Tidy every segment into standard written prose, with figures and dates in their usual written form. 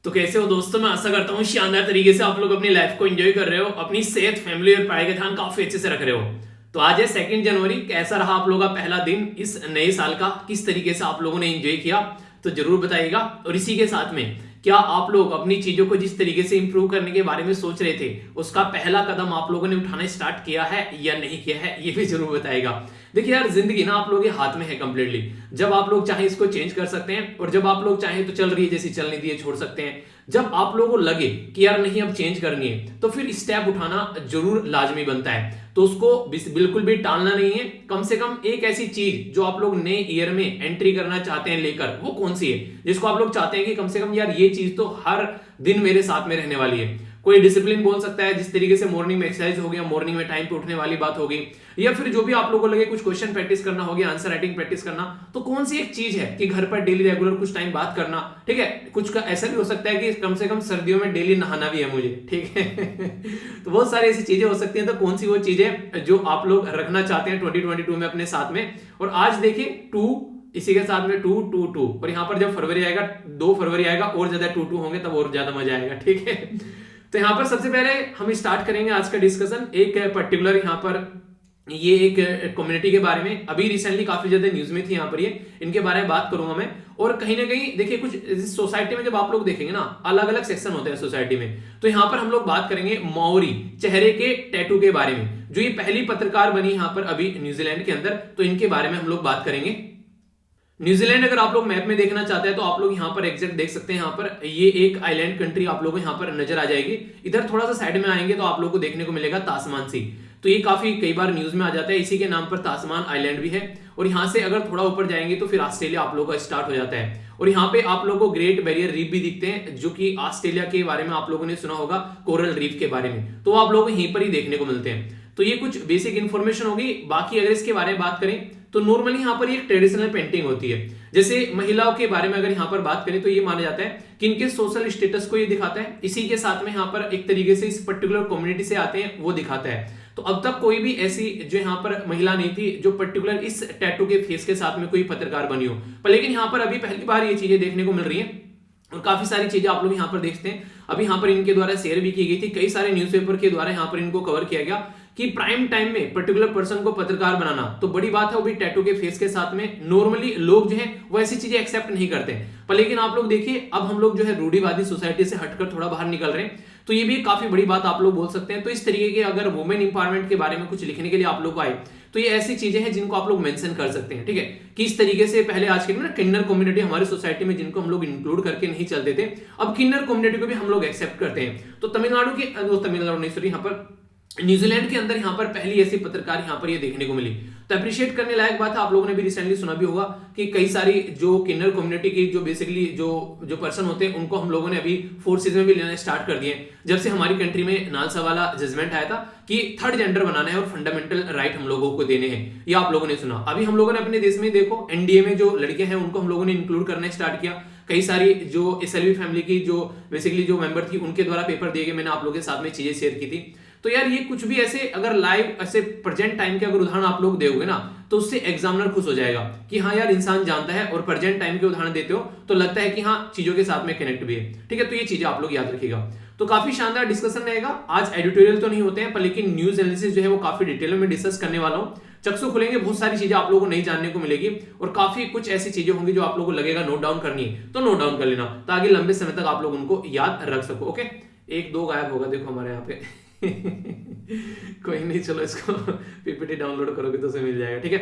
तो कैसे हो दोस्तों, मैं आशा करता हूँ शानदार तरीके से आप लोग अपनी लाइफ को एंजॉय कर रहे हो, अपनी सेहत, फैमिली और पढ़ाई का ध्यान काफी अच्छे से रख रहे हो। तो आज है 2 जनवरी। कैसा रहा आप लोगों का पहला दिन इस नए साल का? किस तरीके से आप लोगों ने एंजॉय किया तो जरूर बताइएगा। और इसी के साथ में क्या आप लोग अपनी चीजों को जिस तरीके से इंप्रूव करने के बारे में सोच रहे थे उसका पहला कदम आप लोगों ने उठाना स्टार्ट किया है या नहीं किया है, ये भी जरूर बताइएगा। देखिए यार, जिंदगी ना आप लोगों के हाथ में है कंप्लीटली। जब आप लोग चाहे इसको चेंज कर सकते हैं और जब आप लोग चाहे तो चल रही है जैसी चलने दी है छोड़ सकते हैं। जब आप लोगों को लगे कि यार नहीं अब चेंज करनी है तो फिर स्टेप उठाना जरूर लाजमी बनता है। तो उसको बिल्कुल भी टालना नहीं है। कम से कम एक ऐसी चीज जो आप लोग नए ईयर में एंट्री करना चाहते हैं लेकर, वो कौन सी है जिसको आप लोग चाहते हैं कि कम से कम यार ये चीज तो हर दिन मेरे साथ में रहने वाली है। कोई डिसिप्लिन बोल सकता है, जिस तरीके से मॉर्निंग में एक्सरसाइज हो गया, मॉर्निंग में टाइम पे उठने वाली बात होगी, या फिर जो भी आप लोगों को लगे कुछ क्वेश्चन प्रैक्टिस करना हो गया, आंसर राइटिंग प्रैक्टिस करना। तो कौन सी एक चीज है कि घर पर डेली रेगुलर कुछ टाइम बात करना, ठीक है। कुछ का ऐसा भी हो सकता है कि कम से कम सर्दियों में डेली नहाना भी है मुझे, ठीक है। तो बहुत सारी ऐसी चीजें हो सकती हैं। तो कौन सी वो चीजें जो आप लोग रखना चाहते हैं 2022 में अपने साथ में। और आज देखिए 2, इसी के साथ में 2 2 2, और यहां पर जब फरवरी आएगा, 2 फरवरी आएगा और ज्यादा 2 2 होंगे तब और ज्यादा मजा आएगा, ठीक है। तो यहां पर सबसे पहले हम स्टार्ट करेंगे आज का डिस्कशन एक पर्टिकुलर यहां पर ये एक कम्युनिटी के बारे में। अभी रिसेंटली काफी ज्यादा न्यूज में थी यहाँ पर, ये इनके बारे में बात करूंगा मैं। और कहीं ना कहीं देखिए कुछ सोसाइटी में जब आप लोग देखेंगे ना, अलग अलग सेक्शन होते हैं सोसाइटी में। तो यहाँ पर हम लोग बात करेंगे माओरी चेहरे के टैटू के बारे में, जो ये पहली पत्रकार बनी यहाँ पर अभी न्यूजीलैंड के अंदर। तो इनके बारे में हम लोग बात करेंगे। न्यूजीलैंड अगर आप लोग मैप में देखना चाहते हैं तो आप लोग यहाँ पर एग्जैक्ट देख सकते हैं। यहाँ पर ये एक आइलैंड कंट्री आप लोगों को यहाँ पर नजर आ जाएगी। इधर थोड़ा सा साइड में आएंगे तो आप लोगों को देखने को मिलेगा तासमान सी। तो ये काफी कई बार न्यूज में आ जाता है, इसी के नाम पर तासमान आइलैंड भी है। और यहाँ से अगर थोड़ा ऊपर जाएंगे तो फिर ऑस्ट्रेलिया आप लोगों का स्टार्ट हो जाता है। और यहाँ पे आप लोगों को ग्रेट बैरियर रीफ भी दिखते हैं, जो कि ऑस्ट्रेलिया के बारे में आप लोगों ने सुना होगा, कोरल रीफ के बारे में। तो आप लोगों को यहीं पर ही देखने को मिलते हैं। तो ये कुछ बेसिक इंफॉर्मेशन होगी। बाकी अगर इसके बारे में बात करें तो नॉर्मली यहाँ पर एक ट्रेडिशनल पेंटिंग होती है। जैसे महिलाओं के बारे में अगर यहाँ पर बात करें तो ये माना जाता है कि इनके सोशल स्टेटस को ये दिखाता है। इसी के साथ में यहाँ पर एक तरीके से इस पर्टिकुलर कम्युनिटी से आते हैं वो दिखाता है। तो अब तक कोई भी ऐसी जो यहाँ पर महिला नहीं थी जो पर्टिकुलर इस टैटू के फेस के साथ में कोई पत्रकार बनी हो। पर लेकिन यहाँ पर अभी पहली बार ये चीजें देखने को मिल रही है और काफी सारी चीजें आप लोग यहाँ पर देखते हैं। अभी यहाँ पर इनके द्वारा शेयर भी की गई थी, कई सारे न्यूज़पेपर के द्वारा यहाँ पर इनको कवर किया गया कि प्राइम टाइम में पर्टिकुलर पर्सन को पत्रकार बनाना तो बड़ी बात है, वो भी टैटू के फेस के साथ में। नॉर्मली लोग जो है वो ऐसी चीजें एक्सेप्ट नहीं करते हैं। पर लेकिन आप लोग देखिए, अब हम लोग जो है रूढ़िवादी सोसाइटी से हटकर थोड़ा बाहर निकल रहे हैं। तो ये भी काफी बड़ी बात आप लोग बोल सकते हैं। तो इस तरीके के अगर वुमेन इंपावरमेंट के बारे में कुछ लिखने के लिए आप लोग आए तो ये ऐसी चीजें हैं जिनको आप लोग मेंशन कर सकते हैं, ठीक है। कि इस तरीके से पहले आज के दिन ना किन्नर कम्युनिटी हमारी सोसाइटी में जिनको हम लोग इंक्लूड करके नहीं चलते थे, अब किन्नर कम्युनिटी को भी हम लोग एक्सेप्ट करते हैं। तो तमिलनाडु नहीं सॉरी, यहाँ पर न्यूजीलैंड के अंदर यहाँ पर पहली ऐसी पत्रकार यहाँ पर ये देखने को मिली। तो अप्रिशिएट करने लायक बात है। आप लोगों ने भी रिसेंटली सुना भी होगा कि कई सारी जो किन्नर कम्युनिटी की जो बेसिकली जो पर्सन होते हैं उनको हम लोगों ने अभी फोर्सेज में भी लेना स्टार्ट कर दिए, जब से हमारी कंट्री में नालसा वाला जजमेंट आया था कि 3rd जेंडर बनाना है और फंडामेंटल राइट हम लोगों को देने हैं। ये आप लोगों ने सुना। अभी हम लोगों ने अपने देश में देखो एनडीए में जो लड़कियां हैं उनको हम लोगों ने इंक्लूड करना स्टार्ट किया। कई सारी जो एसएलवी फैमिली की जो बेसिकली जो मेंबर थी उनके द्वारा पेपर दिए गए, मैंने आप लोगों के साथ में चीजें शेयर की थी। तो यार ये कुछ भी ऐसे अगर लाइव ऐसे प्रेजेंट टाइम के अगर उदाहरण आप लोग दोगे ना तो उससे एग्जामिनर खुश हो जाएगा कि हाँ यार इंसान जानता है, और प्रेजेंट टाइम के उदाहरण देते हो तो लगता है कि हाँ चीजों के साथ में कनेक्ट भी है, ठीक है। तो ये चीजें आप लोग याद रखिएगा। तो काफी शानदार डिस्कशन रहेगा आज। एडिटोरियल तो नहीं होते हैं पर लेकिन न्यूज एनालिसिस जो है वो काफी डिटेल में डिस्कस करने वाला हूँ। चक्षु खुलेंगे, बहुत सारी चीजें आप लोगों को नहीं जानने को मिलेगी और काफी कुछ ऐसी चीजें होंगी जो आप लोगों को लगेगा नोट डाउन करनी है तो नोट डाउन कर लेना ताकि लंबे समय तक आप लोग उनको याद रख सको। ओके, 1-2 गायब होगा देखो हमारे यहाँ पे। कोई नहीं, चलो इसको पीपीटी डाउनलोड करोगे तो उसे मिल जाएगा, ठीक है।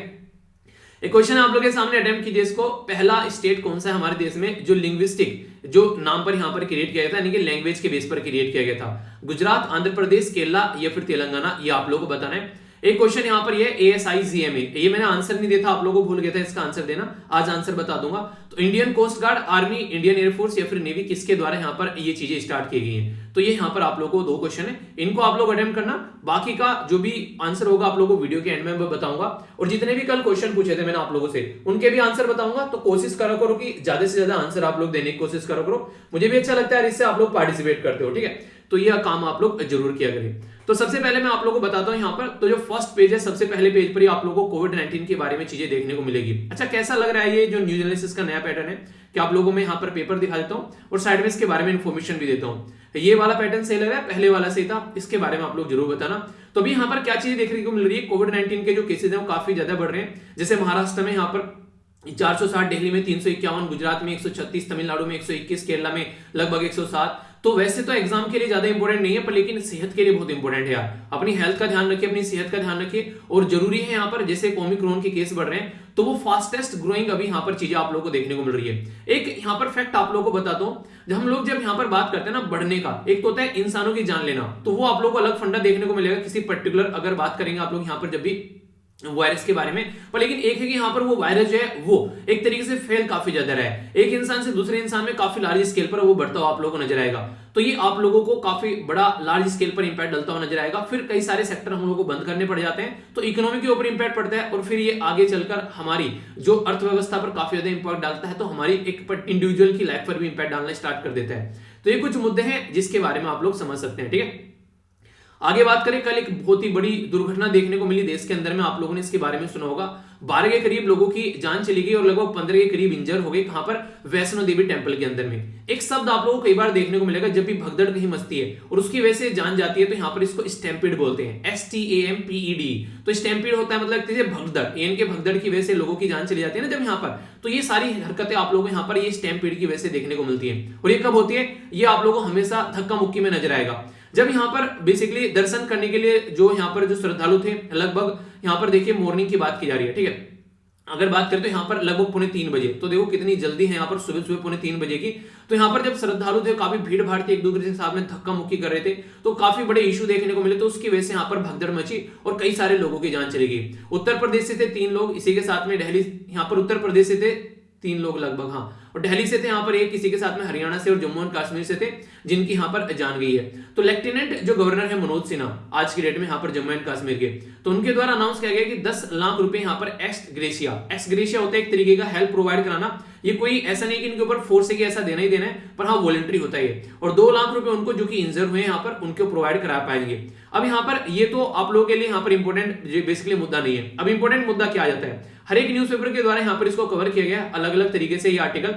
एक क्वेश्चन आप लोगों के सामने अटेम्प्ट कीजिए इसको। पहला स्टेट कौन सा है हमारे देश में जो लिंग्विस्टिक जो नाम पर यहाँ पर क्रिएट किया गया था, यानी कि लैंग्वेज के बेस पर क्रिएट किया गया था? गुजरात, आंध्र प्रदेश, केरला या फिर तेलंगाना? ये आप लोगों को बताना है। एक क्वेश्चन यहाँ पर ये ASIGMA, ये मैंने आंसर नहीं दिया था, आप लोगों को भूल गया था इसका आंसर देना, आज आंसर बता दूंगा। तो Indian coast guard, army, Indian air force या फिर नेवी, किसके द्वारा यहाँ पर ये चीजें स्टार्ट की गई हैं? तो ये यहाँ पर आप लोगों को 2 क्वेश्चन है, इनको आप लोग अटेम्प्ट करना। बाकी का जो भी आंसर होगा आप लोगों को वीडियो के एंड में बताऊंगा। और जितने भी कल क्वेश्चन पूछे थे मैंने आप लोगों से उनके भी आंसर बताऊंगा। तो कोशिश करो कि ज्यादा से ज्यादा आंसर आप लोग देने की कोशिश करो। मुझे भी अच्छा लगता है इससे आप लोग पार्टिसिपेट करते हो, ठीक है। तो यह काम आप लोग जरूर किया करें। तो सबसे पहले मैं आप लोगों को बताता हूं यहाँ पर, तो जो फर्स्ट पेज है, सबसे पहले पेज पर ही आप लोगों को कोविड-19 के बारे में चीजें देखने को मिलेगी। अच्छा, कैसा लग रहा है ये जो न्यूज एनालिसिस का नया पैटर्न है, कि आप लोगों में यहाँ पर पेपर दिखा देता हूं और साइड में इसके बारे में इंफॉर्मेशन भी देता हूं। ये वाला पैटर्न सही लग रहा है, पहले वाला सही था, इसके बारे में आप लोग जरूर बताना। तो अभी यहाँ पर क्या चीजें देखने को मिल रही है, कोविड-19 के जो केसेस हैं वो काफी ज्यादा बढ़ रहे हैं। जैसे महाराष्ट्र में यहाँ पर 460, दिल्ली में 351, गुजरात में 136, तमिलनाडु में 121, केरला में लगभग 107। तो वैसे तो एग्जाम के लिए ज्यादा इंपॉर्टेंट नहीं है, पर लेकिन सेहत के लिए बहुत इंपॉर्टेंट है यार। अपनी हेल्थ का ध्यान रखिए, अपनी सेहत का ध्यान रखिए। और जरूरी है यहाँ पर, जैसे ओमिक्रॉन के केस बढ़ रहे हैं, तो वो फास्टेस्ट ग्रोइंग अभी यहाँ पर चीजें आप लोगों को देखने को मिल रही है। एक यहाँ पर फैक्ट आप लोगों को बताता हूं, जब यहाँ पर बात करते हैं ना बढ़ने का, एक तो होता है इंसानों की जान लेना, तो वो आप लोगों को अलग फंडा देखने को मिलेगा किसी पर्टिकुलर, अगर बात करेंगे आप लोग यहाँ पर जब भी वायरस के बारे में। पर लेकिन एक है कि यहाँ पर वो वायरस जो है वो एक तरीके से फैल काफी ज्यादा रहा है, एक इंसान से दूसरे इंसान में काफी लार्ज स्केल पर वो बढ़ता हुआ आप लोगों को नजर आएगा। तो ये आप लोगों को काफी बड़ा लार्ज स्केल पर इंपैक्ट डालता हुआ नजर आएगा। फिर कई सारे सेक्टर हम लोगों को बंद करने पड़ जाते हैं, तो इकोनॉमी के ऊपर इंपैक्ट पड़ता है, और फिर ये आगे चलकर हमारी जो अर्थव्यवस्था पर काफी ज्यादा इंपैक्ट डालता है, तो हमारी एक इंडिविजुअल की लाइफ पर भी इंपैक्ट डालना स्टार्ट कर देता है। तो ये कुछ मुद्दे हैं जिसके बारे में आप लोग समझ सकते हैं, ठीक है। आगे बात करें, कल एक बहुत ही बड़ी दुर्घटना देखने को मिली देश के अंदर में, आप लोगों ने इसके बारे में सुना होगा। 12 के करीब लोगों की जान चली गई और लगभग 15 के करीब इंजर हो गए। कहां पर? वैष्णो देवी टेंपल के अंदर में। एक शब्द आप लोगों को कई बार देखने को मिलेगा, जब भी भगदड़ कहीं मचती है और उसकी वजह से जान जाती है, तो यहाँ पर इसको स्टैम्पीड बोलते हैं, STAMPED। तो स्टैम्पीड होता है मतलब भगदड़, इनके भगदड़ की वजह से लोगों की जान चली जाती है ना जब यहाँ पर, तो ये सारी हरकतें आप लोगों को यहाँ पर ये स्टैम्पीड की वजह से देखने को मिलती है। और ये कब होती है? ये आप लोगों को हमेशा धक्का मुक्की में नजर आएगा, जब यहाँ पर बेसिकली दर्शन करने के लिए जो यहाँ पर जो श्रद्धालु थे, लगभग यहाँ पर देखिए मॉर्निंग की बात की जा रही है, ठीक है। अगर बात करें तो यहाँ पर लगभग 2:45 बजे, तो देखो कितनी जल्दी है यहाँ पर, सुबह 3:45 बजे की। तो यहाँ पर जब श्रद्धालु थे, काफी भीड़ भाड़ थी, एक दूसरे के साथ में धक्का मुक्की कर रहे थे, तो काफी बड़े इशू देखने को मिले। तो उसकी वजह से यहाँ पर भगदड़ मची और कई सारे लोगों की जान चली गई। उत्तर प्रदेश से थे 3 लोग, इसी के साथ में दिल्ली, यहाँ पर उत्तर प्रदेश से थे 3 लोग लगभग, हाँ, और दिल्ली से थे यहाँ पर एक, किसी के साथ में हरियाणा से और जम्मू एंड कश्मीर से थे, जिनकी यहाँ पर जान गई है। तो लेफ्टिनेंट जो गवर्नर है मनोज सिन्हा आज की डेट में यहाँ पर जम्मू एंड कश्मीर के, तो उनके द्वारा अनाउंस किया गया कि 10 लाख रुपए यहाँ पर एक्स ग्रेशिया होता है एक तरीके का हेल्प प्रोवाइड कराना। ये कोई ऐसा नहीं कि इनके ऊपर फोर्स है कि ऐसा देना ही देना है, पर हाँ वॉलंटरी होता है। और 2 लाख रुपए उनको जो कि इंजर हुए यहाँ पर उनको प्रोवाइड करा पाएंगे। अब यहाँ पर ये तो आप लोगों के लिए यहाँ पर इंपॉर्टेंट बेसिकली मुद्दा नहीं है। अब इंपॉर्टेंट मुद्दा क्या आ जाता है, हर एक न्यूज़पेपर के द्वारा यहाँ पर इसको कवर किया गया अलग अलग तरीके से ये आर्टिकल।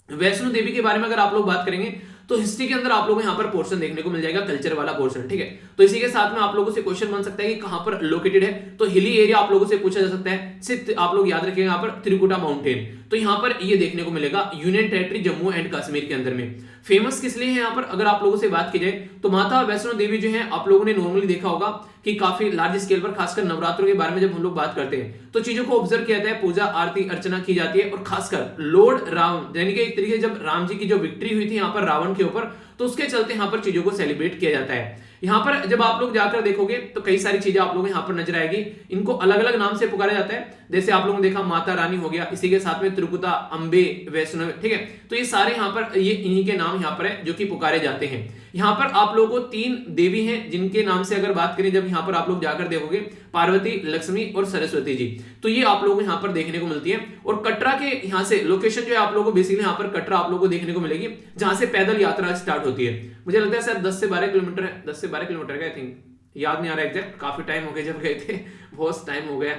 वैष्णो देवी के बारे में अगर आप लोग बात करेंगे तो हिस्ट्री के अंदर आप लोगों को यहाँ पर पोर्शन देखने को मिल जाएगा, कल्चर वाला पोर्शन, ठीक है। तो इसी के साथ में आप लोगों से क्वेश्चन बन सकता है कि कहां पर लोकेटेड है, तो हिली एरिया आप लोगों से पूछा जा सकता है। सिर्फ आप लोग याद रखिएगा यहाँ पर त्रिकुटा माउंटेन, तो यहाँ पर ये देखने को मिलेगा union territory Jammu and Kashmir के अंदर में। फेमस किस लिए है यहाँ पर अगर आप लोगों से बात की जाए, तो माता वैष्णो देवी जो है आप लोगों ने नॉर्मली देखा होगा कि काफी लार्ज स्केल पर, खासकर नवरात्रों के बारे में जब हम लोग बात करते हैं तो चीजों को ऑब्जर्व किया जाता है, पूजा आरती अर्चना की जाती है। और खासकर लॉर्ड राम यानी कि एक तरीके से जब राम जी की जो विक्ट्री हुई थी यहाँ पर रावण के ऊपर, तो उसके चलते यहाँ पर चीजों को सेलिब्रेट किया जाता है। यहाँ पर जब आप लोग जाकर देखोगे तो कई सारी चीजें आप लोगों को यहाँ पर नजर आएगी, इनको अलग अलग नाम से पुकारा जाता है। जैसे आप लोगों ने देखा माता रानी हो गया, इसी के साथ में त्रिकुटा, अंबे, वैष्णो, ठीक है। तो ये सारे यहाँ पर ये इन्हीं के नाम यहाँ पर है जो कि पुकारे जाते हैं। यहाँ पर आप लोगों को 3 देवी हैं जिनके नाम से अगर बात करें, जब यहाँ पर आप लोग जाकर देखोगे, पार्वती, लक्ष्मी और सरस्वती जी, तो ये आप लोगों को यहाँ पर देखने को मिलती है। और कटरा के यहाँ से लोकेशन जो है आप लोगों को बेसिकली यहाँ पर कटरा आप लोगों को देखने को मिलेगी, जहां से पैदल यात्रा स्टार्ट होती है। मुझे लगता है शायद 10 से 12 किलोमीटर है, 10 से 12 किलोमीटर का, आई थिंक, याद नहीं आ रहा एग्जैक्ट, काफी टाइम हो गया जब गए थे, बहुत टाइम हो गया,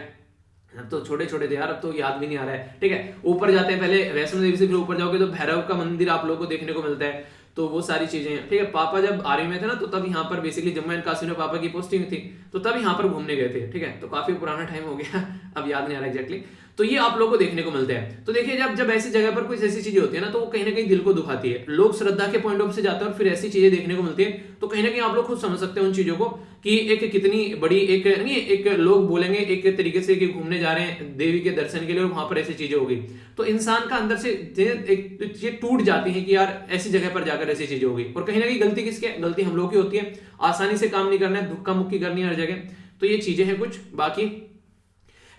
तो छोटे छोटे थे यार, अब तो याद भी नहीं आ रहा है, ठीक है। ऊपर जाते हैं पहले वैष्णो देवी से, फिर ऊपर जाओगे तो भैरव का मंदिर आप लोगों को देखने को मिलता है, तो वो सारी चीजें हैं, ठीक है। पापा जब आर्मी में थे ना, तो तब यहाँ पर बेसिकली जम्मू एंड कश्मीर में पापा की पोस्टिंग थी, तो तब यहाँ पर घूमने गए थे, ठीक है। तो काफी पुराना टाइम हो गया, अब याद नहीं आ रहा एग्जैक्टली। तो ये आप लोगों को देखने को मिलता है। तो देखिए जब ऐसी जगह पर कुछ ऐसी चीजें होती है ना, तो वो कहीं ना कहीं दिल को दुखाती है। लोग श्रद्धा के पॉइंट ऑफ से जाते हैं और फिर ऐसी चीजें देखने को मिलती है, तो कहीं ना कहीं आप लोग खुद समझ सकते हैं उन चीजों को कि एक कितनी बड़ी एक लोग बोलेंगे एक तरीके से कि घूमने जा रहे हैं देवी के दर्शन के लिए और वहां पर ऐसी चीजें हो गई, तो इंसान का अंदर से एक चीज टूट जाती है कि यार ऐसी जगह पर जाकर ऐसी चीजें हो गई। और कहीं ना कहीं गलती किसकी है? गलती हम लोग की होती है, आसानी से काम नहीं करना है, धक्का मुक्की करनी है हर जगह। तो ये चीजें हैं कुछ। बाकी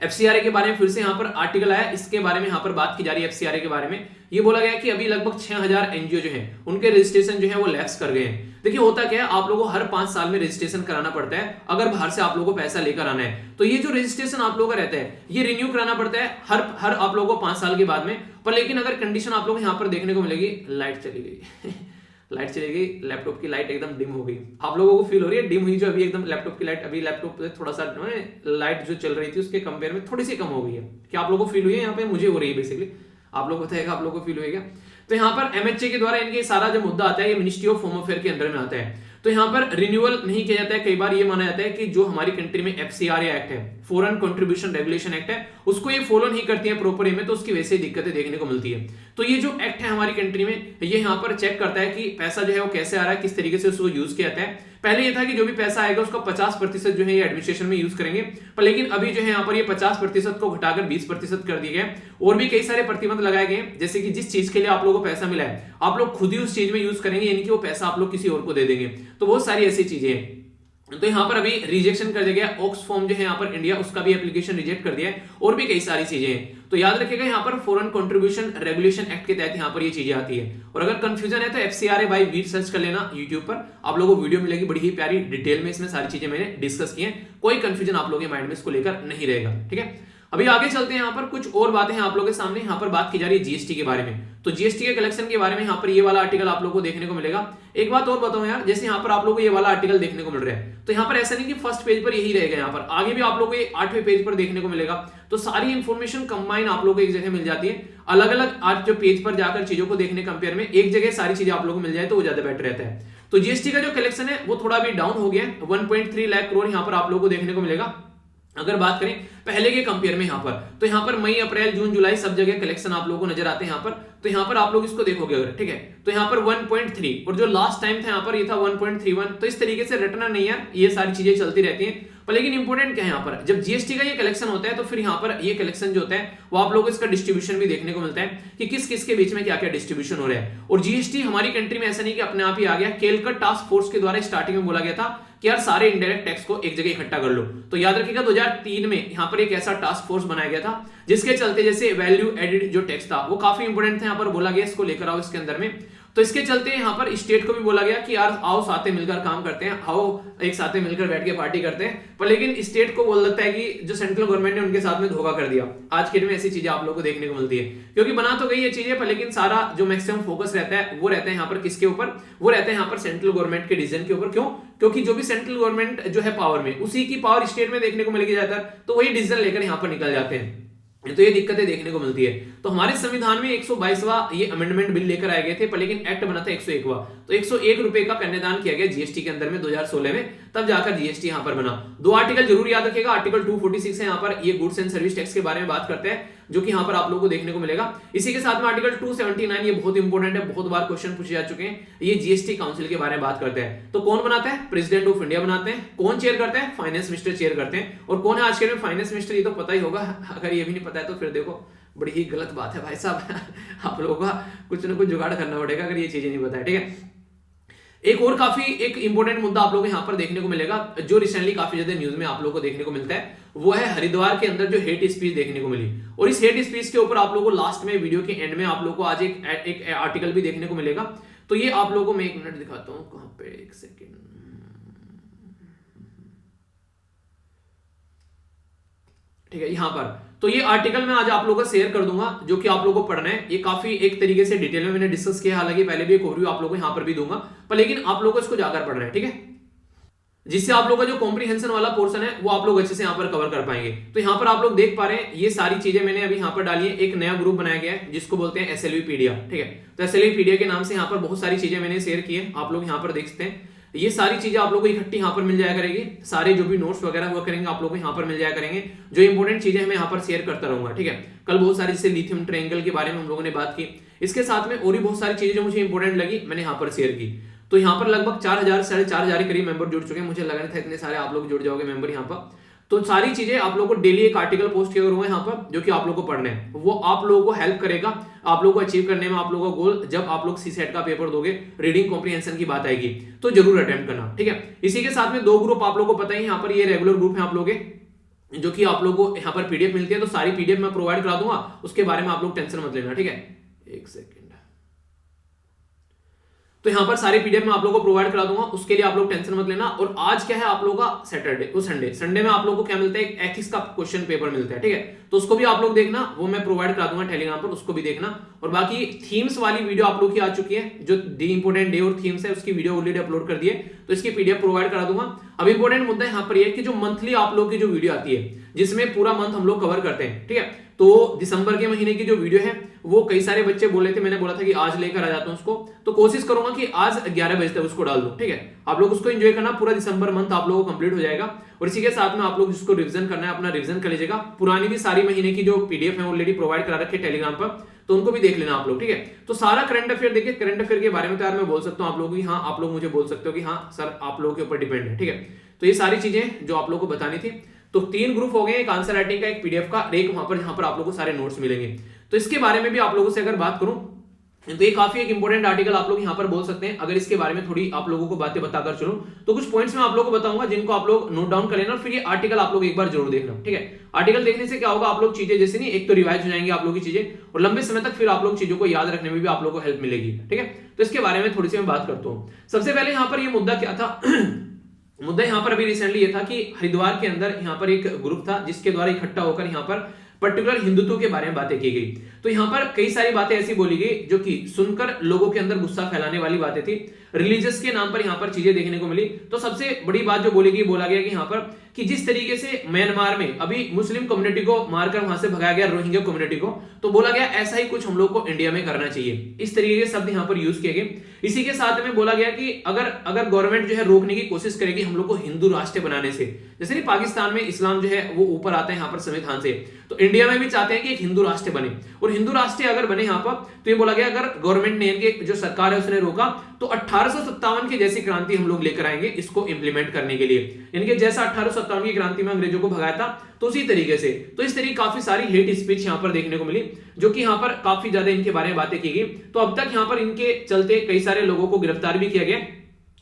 एफसीआरए के बारे में फिर से यहाँ पर आर्टिकल आया, इसके बारे में यहाँ पर बात की जा रही है। एफसीआरए के बारे में ये बोला गया कि अभी लगभग 6000 एनजीओ जो हैं उनके रजिस्ट्रेशन जो है वो लैप्स कर गए हैं। देखिए होता क्या है, आप लोगों को हर 5 साल में रजिस्ट्रेशन कराना पड़ता है अगर बाहर से आप लोगों को पैसा लेकर आना है। तो ये जो रजिस्ट्रेशन आप लोगों का रहता है ये रिन्यू कराना पड़ता है हर आप लोगों को 5 साल के बाद में। पर लेकिन अगर कंडीशन आप लोग यहाँ पर देखने को मिलेगी, लाइट चली गई लाइट चली गई, लैपटॉप की लाइट एकदम डिम हो गई। आप लोगों को फील हो रही है डिम हुई जो अभी एकदम लैपटॉप की लाइट, अभी लैपटॉप पे थोड़ा सा लाइट जो चल रही थी उसके कंपेयर में थोड़ी सी कम हो गई है। क्या आप लोगों को फील हुई है? यहाँ पे मुझे हो रही है बेसिकली, आप लोग बताएगा आप लोगों को फील होएगा। तो यहाँ पर एमएचए के द्वारा इनके सारा जो मुद्दा आता है ये मिनिस्ट्री ऑफ होम अफेयर के अंदर में आता है। तो यहाँ पर रिन्यूअल नहीं किया जाता है। कई बार ये माना जाता है कि जो हमारी कंट्री में एफसीआर एक्ट है, फॉरेन कंट्रीब्यूशन रेगुलेशन एक्ट है, उसको ये फॉलो नहीं करती है प्रॉपर वे में, तो उसकी वैसे दिक्कतें देखने को मिलती है। तो ये जो एक्ट है हमारी कंट्री में, ये यहाँ पर चेक करता है कि पैसा जो है वो कैसे आ रहा है, किस तरीके से उसको यूज किया जाता है। पहले ये था कि जो भी पैसा आएगा उसका 50% जो है ये एडमिनिस्ट्रेशन में यूज करेंगे, पर लेकिन अभी जो है यहाँ पर ये 50% को घटाकर 20% कर दिया गया। और भी कई सारे प्रतिबंध लगाए गए, जैसे कि जिस चीज के लिए आप लोगों को पैसा मिला है आप लोग खुद ही उस चीज में यूज करेंगे, यानी कि वो पैसा आप लोग किसी और को दे देंगे। तो बहुत सारी ऐसी चीजें हैं। तो यहाँ पर अभी रिजेक्शन कर दिया गया ऑक्सफॉर्म जो है यहाँ पर इंडिया, उसका भी एप्लीकेशन रिजेक्ट कर दिया है। और भी कई सारी चीजें हैं। तो याद रखिएगा यहाँ पर फॉरेन कंट्रीब्यूशन रेगुलेशन एक्ट के तहत यहाँ पर ये चीजें आती है। और अगर कंफ्यूजन है तो एफसीआरए बाय वीर सर्च कर लेना यूट्यूब पर, आप लोगों को वीडियो मिलेगी बड़ी ही प्यारी डिटेल में, इसमें सारी चीजें मैंने डिस्कस की है। कोई कंफ्यूजन आप लोगों के माइंड में इसको लेकर नहीं रहेगा, ठीक है। अभी आगे चलते हैं। यहाँ पर कुछ और बातें हैं आप लोगों के सामने। यहाँ पर बात की जा रही है जीएसटी के बारे में। तो जीएसटी के कलेक्शन के बारे में यहाँ पर ये वाला आर्टिकल आप लोगों को देखने को मिलेगा। एक बात और बताऊं यार, जैसे यहाँ पर आप लोगों को ये वाला आर्टिकल देखने को मिल रहा है, तो यहाँ पर ऐसा नहीं कि फर्स्ट पेज पर यही रहेगा, यहाँ पर आगे भी आप लोगों को ये 8वें पेज पर देखने को मिलेगा। तो सारी इंफॉर्मेशन कंबाइन आप लोगों को एक जगह मिल जाती है। अलग अलग आज जो पेज पर जाकर चीजों को देखने कंपेयर में एक जगह सारी चीजें आप लोगों को मिल जाए तो वो ज्यादा बेटर रहता है। तो जीएसटी का जो कलेक्शन है वो थोड़ा भी डाउन हो गया है। 1.3 लाख करोड़ यहाँ पर आप लोगों को देखने को मिलेगा। अगर बात करें पहले के कंपेयर में यहाँ पर, तो यहाँ पर मई अप्रैल जून जुलाई सब जगह कलेक्शन आप लोगों को नजर आते हैं यहाँ पर। तो यहाँ पर आप लोग इसको देखोगे अगर, ठीक है, तो यहाँ पर 1.3 और जो लास्ट टाइम था यहाँ पर ये था 1.31। तो इस तरीके से रटना नहीं है, ये सारी चीजें चलती रहती हैं। पर लेकिन इंपॉर्टेंट क्या है यहाँ पर, जब जीएसटी का ये कलेक्शन होता है तो फिर यहाँ पर ये कलेक्शन जो होता है वो आप लोगों को इसका डिस्ट्रीब्यूशन भी देखने को मिलता है कि किस किस के बीच में क्या क्या डिस्ट्रीब्यूशन हो रहा है। और जीएसटी हमारी कंट्री में ऐसा नहीं कि अपने आप ही आ गया, कैलकट टास्क फोर्स के द्वारा स्टार्टिंग में बोला गया था कि यार सारे इनडायरेक्ट टैक्स को एक जगह इकट्ठा कर लो। तो याद रखिएगा 2003 में यहाँ पर एक ऐसा टास्क फोर्स बनाया गया था जिसके चलते जैसे वैल्यू एडिड जो टैक्स था वो काफी इंपोर्टेंट था, यहाँ पर बोला गया इसको लेकर आओ इसके अंदर में। तो इसके चलते यहाँ पर स्टेट को भी बोला गया कि यार आओ साथ मिलकर काम करते हैं, आओ एक साथ मिलकर बैठ के पार्टी करते हैं। पर लेकिन स्टेट को बोल लगता है कि जो सेंट्रल गवर्नमेंट ने उनके साथ में धोखा कर दिया। आज के दिन में ऐसी चीजें आप लोगों को देखने को मिलती है, क्योंकि बना तो गई ये चीजें, पर लेकिन सारा जो मैक्सिमम फोकस रहता है वो रहता है यहाँ पर किसके ऊपर, वो रहता है यहाँ पर सेंट्रल गवर्नमेंट के डिसीजन के ऊपर। क्यों? क्योंकि जो भी सेंट्रल गवर्नमेंट जो है पावर में, उसी की पावर स्टेट में देखने को मिलेगी ज्यादातर, तो वही डिसीजन लेकर यहाँ पर निकल जाते हैं। तो ये दिक्कतें देखने को मिलती है। तो हमारे संविधान में 122वां ये अमेंडमेंट बिल लेकर आए गए थे, पर लेकिन एक्ट बना था 101वां। तो 101 रुपए का कन्यादान किया गया जीएसटी के अंदर में 2016 में, तब जाकर जीएसटी यहाँ पर बना। दो आर्टिकल जरूर याद रखिएगा। आर्टिकल 246 है यहाँ पर, ये गुड्स एंड सर्विस टैक्स के बारे में बात करते हैं, जो कि यहाँ पर आप लोगों को देखने को मिलेगा। इसी के साथ में आर्टिकल 279, ये बहुत इंपॉर्टेंट है, बहुत बार क्वेश्चन पूछे जा चुके हैं। ये जीएसटी काउंसिल के बारे में बात करते हैं। तो कौन बनाता है? प्रेसिडेंट ऑफ इंडिया बनाते हैं। कौन चेयर करता है? फाइनेंस मिनिस्टर चेयर करते हैं। और कौन है आज के में फाइनेंस मिनिस्टर? ये तो पता ही होगा। अगर ये भी नहीं पता है तो फिर देखो बड़ी ही गलत बात है भाई साहब। आप लोगों का कुछ ना कुछ जुगाड़ करना पड़ेगा अगर ये चीजें नहीं पता है, ठीक है। एक और काफी एक इंपॉर्टेंट मुद्दा आप लोगों को यहाँ पर देखने को मिलेगा, जो रिसेंटली काफी ज्यादा न्यूज में आप लोगों को देखने को मिलता है, वो है हरिद्वार के अंदर जो हेट स्पीच देखने को मिली। और इस हेट स्पीच के ऊपर आप लोगों को लास्ट में वीडियो के एंड में आप लोगों को आज एक आर्टिकल भी देखने को मिलेगा। तो ये आप लोगों को मैं 1 मिनट दिखाता हूँ, कहाँ पे, 1 सेकेंड, ठीक है, यहाँ पर। तो ये आर्टिकल मैं आज आप लोगों को शेयर कर दूंगा, जो कि आप लोगों को पढ़ना है। ये काफी एक तरीके से डिटेल में मैंने डिस्कस किया, हालांकि पहले भी एक ओवरव्यू आप लोगों को यहाँ पर भी दूंगा, पर लेकिन आप लोगों को इसको जाकर पढ़ना है, ठीक है, जिससे आप लोगों का जो कॉम्प्रिहेंशन वाला पोर्शन है वो आप लोग अच्छे से यहाँ पर कवर कर पाएंगे। तो यहाँ पर आप लोग देख पा रहे हैं ये सारी चीजें मैंने अभी यहाँ पर डाली है। एक नया ग्रुप बनाया गया है जिसको बोलते हैं SLVpedia, ठीक है। तो SLVpedia के नाम से यहाँ पर बहुत सारी चीजें मैंने शेयर की है, आप लोग यहाँ पर देख सकते हैं। ये सारी चीजें आप लोगों को इकट्ठी यहाँ पर मिल जाया करेगी। सारे जो भी नोट्स वगैरह हुआ करेंगे आप लोगों को यहाँ पर मिल जाया करेंगे। जो इंपॉर्टेंट चीजें मैं यहाँ पर शेयर करता रहूंगा, ठीक है। कल बहुत सारी जैसे लिथियम ट्रायंगल के बारे में हम लोगों ने बात की, इसके साथ में और भी बहुत सारी चीजें जो मुझे इंपॉर्टेंट लगी मैंने यहाँ पर शेयर की। तो यहाँ पर लगभग 4000 साढ़े 4000 के करीब मेंबर जुड़ चुके हैं। मुझे लगा नहीं था इतने सारे आप लोग जुड़ जाओगे मेंबर यहाँ पर। तो सारी चीजें आप लोगों को डेली एक आर्टिकल पोस्ट किया करूंगा यहाँ पर, जो कि आप लोगों को पढ़ना है। वो आप लोगों को हेल्प करेगा आप लोगों को अचीव करने में आप लोगों का गोल। जब आप लोग सीसेट का पेपर दोगे, रीडिंग कॉम्प्रिहेंशन की बात आएगी, तो जरूर अटेम्प्ट करना, ठीक है। इसी के साथ में 2 ग्रुप आप लोगों को पता ही यहाँ पर, ये रेगुलर ग्रुप है आप लोग के, जो कि आप लोगों को यहाँ पर पीडीएफ मिलती है। तो सारी पीडीएफ मैं प्रोवाइड करा दूंगा, उसके बारे में आप लोग टेंशन मत लेना, ठीक है। 1 सेकेंड, तो यहाँ पर सारे पीडीएफ मैं आप लोगों को प्रोवाइड करा दूंगा, उसके लिए आप लोग टेंशन मत लेना। और आज क्या है आप लोगों का सैटरडे, वो संडे में आप लोगों को क्या मिलता है, एक एथिक्स का क्वेश्चन पेपर मिलता है, ठीक है। तो उसको भी आप लोग देखना, वो मैं प्रोवाइड करा दूंगा टेलीग्राम पर, उसको भी देखना। और बाकी थीम्स वाली वीडियो आप लोग की आ चुकी है, जो दी इंपोर्टेंट डे और थीम्स है उसकी वीडियो ऑलरेडी अपलोड कर दी है, तो इसकी पीडीएफ प्रोवाइड करा दूंगा। अब इंपॉर्टेंट मुद्दा यहाँ पर यह कि जो मंथली आप लोग की जो वीडियो आती है, जिसमें पूरा मंथ हम लोग कवर करते हैं, ठीक है। तो दिसंबर के महीने की जो वीडियो है वो कई सारे बच्चे बोले थे, मैंने बोला था कि आज लेकर आ जाता हूं उसको, तो कोशिश करूंगा कि आज 11 बजे तक उसको डाल दूं, ठीक है। आप लोग उसको एंजॉय करना, पूरा दिसंबर मंथ आप लोगों को कंप्लीट हो जाएगा। और इसी के साथ में आप लोग जिसको रिवीजन करना है अपना रिवीजन कर लीजिएगा। पुरानी भी सारी महीने की जो पीडीएफ है ऑलरेडी प्रोवाइड करा रखे टेलीग्राम पर, तो उनको भी देख लेना आप लोग, ठीक है। तो सारा करंट अफेयर देखिए, करंट अफेयर के बारे में तो यार मैं बोल सकता हूं आप लोगों की, हाँ आप लोग मुझे बोल सकते हो कि हाँ सर आप लोगों के ऊपर डिपेंड है, ठीक है। तो ये सारी चीजें जो आप लोगों को बतानी थी। तो 3 ग्रुप हो गए, एक आंसर राइटिंग का, एक पीडीएफ का, एक वहां पर जहां पर आप लोगों को सारे नोट्स मिलेंगे। तो इसके बारे में भी आप लोगों से अगर बात करूं तो ये काफी एक इंपॉर्टेंट आर्टिकल आप लोग यहां पर बोल सकते हैं। अगर इसके बारे में थोड़ी आप लोगों को बातें बताकर चलूं तो कुछ पॉइंट्स मैं आप लोगों को बताऊंगा, जिनको आप लोग नोट डाउन कर लेना, और फिर ये आर्टिकल आप लोग एक बार जरूर देखना, ठीक है। आर्टिकल देखने से क्या होगा, आप लोग चीजें जैसे नहीं, एक तो रिवाइज हो जाएंगी आप लोग की चीजें, और लंबे समय तक फिर आप लोग चीजों को याद रखने में भी आप लोग को हेल्प मिलेगी, ठीक है। तो इसके बारे में थोड़ी सी मैं बात करता हूं। सबसे पहले यहाँ पर ये मुद्दा क्या था मुद्दा यहाँ पर अभी रिसेंटली ये था कि हरिद्वार के अंदर यहाँ पर एक ग्रुप था, जिसके द्वारा इकट्ठा होकर यहाँ पर पर्टिकुलर हिंदुत्व के बारे में बातें की गई। तो यहाँ पर कई सारी बातें ऐसी बोली गई जो कि सुनकर लोगों के अंदर गुस्सा फैलाने वाली बातें थी। रिलीजियस के नाम पर यहाँ पर चीजें देखने को मिली। तो सबसे बड़ी बात जो बोली गई, बोला गया कि यहाँ पर कि जिस तरीके से म्यांमार में अभी मुस्लिम कम्युनिटी को मारकर वहां से भगाया गया, रोहिंग्या कम्युनिटी को, तो बोला गया ऐसा ही कुछ हम लोग को इंडिया में करना चाहिए। इस तरीके के शब्द यहाँ पर यूज किए गए। इसी के साथ में बोला गया कि अगर गवर्नमेंट जो है रोकने की कोशिश करेगी हम लोग को हिंदू राष्ट्र बनाने से, जैसे नहीं पाकिस्तान में इस्लाम जो है वो ऊपर आता है यहाँ पर संविधान से, तो इंडिया में भी चाहते हैं कि एक हिंदू राष्ट्र बने। और हिंदू राष्ट्र अगर बने यहाँ पर, तो ये बोला गया अगर गवर्नमेंट ने, इनके जो सरकार है उसने रोका, तो 1857 की जैसी क्रांति हम लोग लेकर आएंगे इसको इंप्लीमेंट करने के लिए। इनके जैसा 1857 की क्रांति में अंग्रेजों को भगाया था, तो उसी तरीके से। तो इस तरीके काफी सारी हेट स्पीच यहाँ पर देखने को मिली, जो कि यहाँ पर काफी ज्यादा इनके बारे में बातें की गई। तो अब तक यहाँ पर इनके चलते कई सारे लोगों को गिरफ्तार भी किया गया,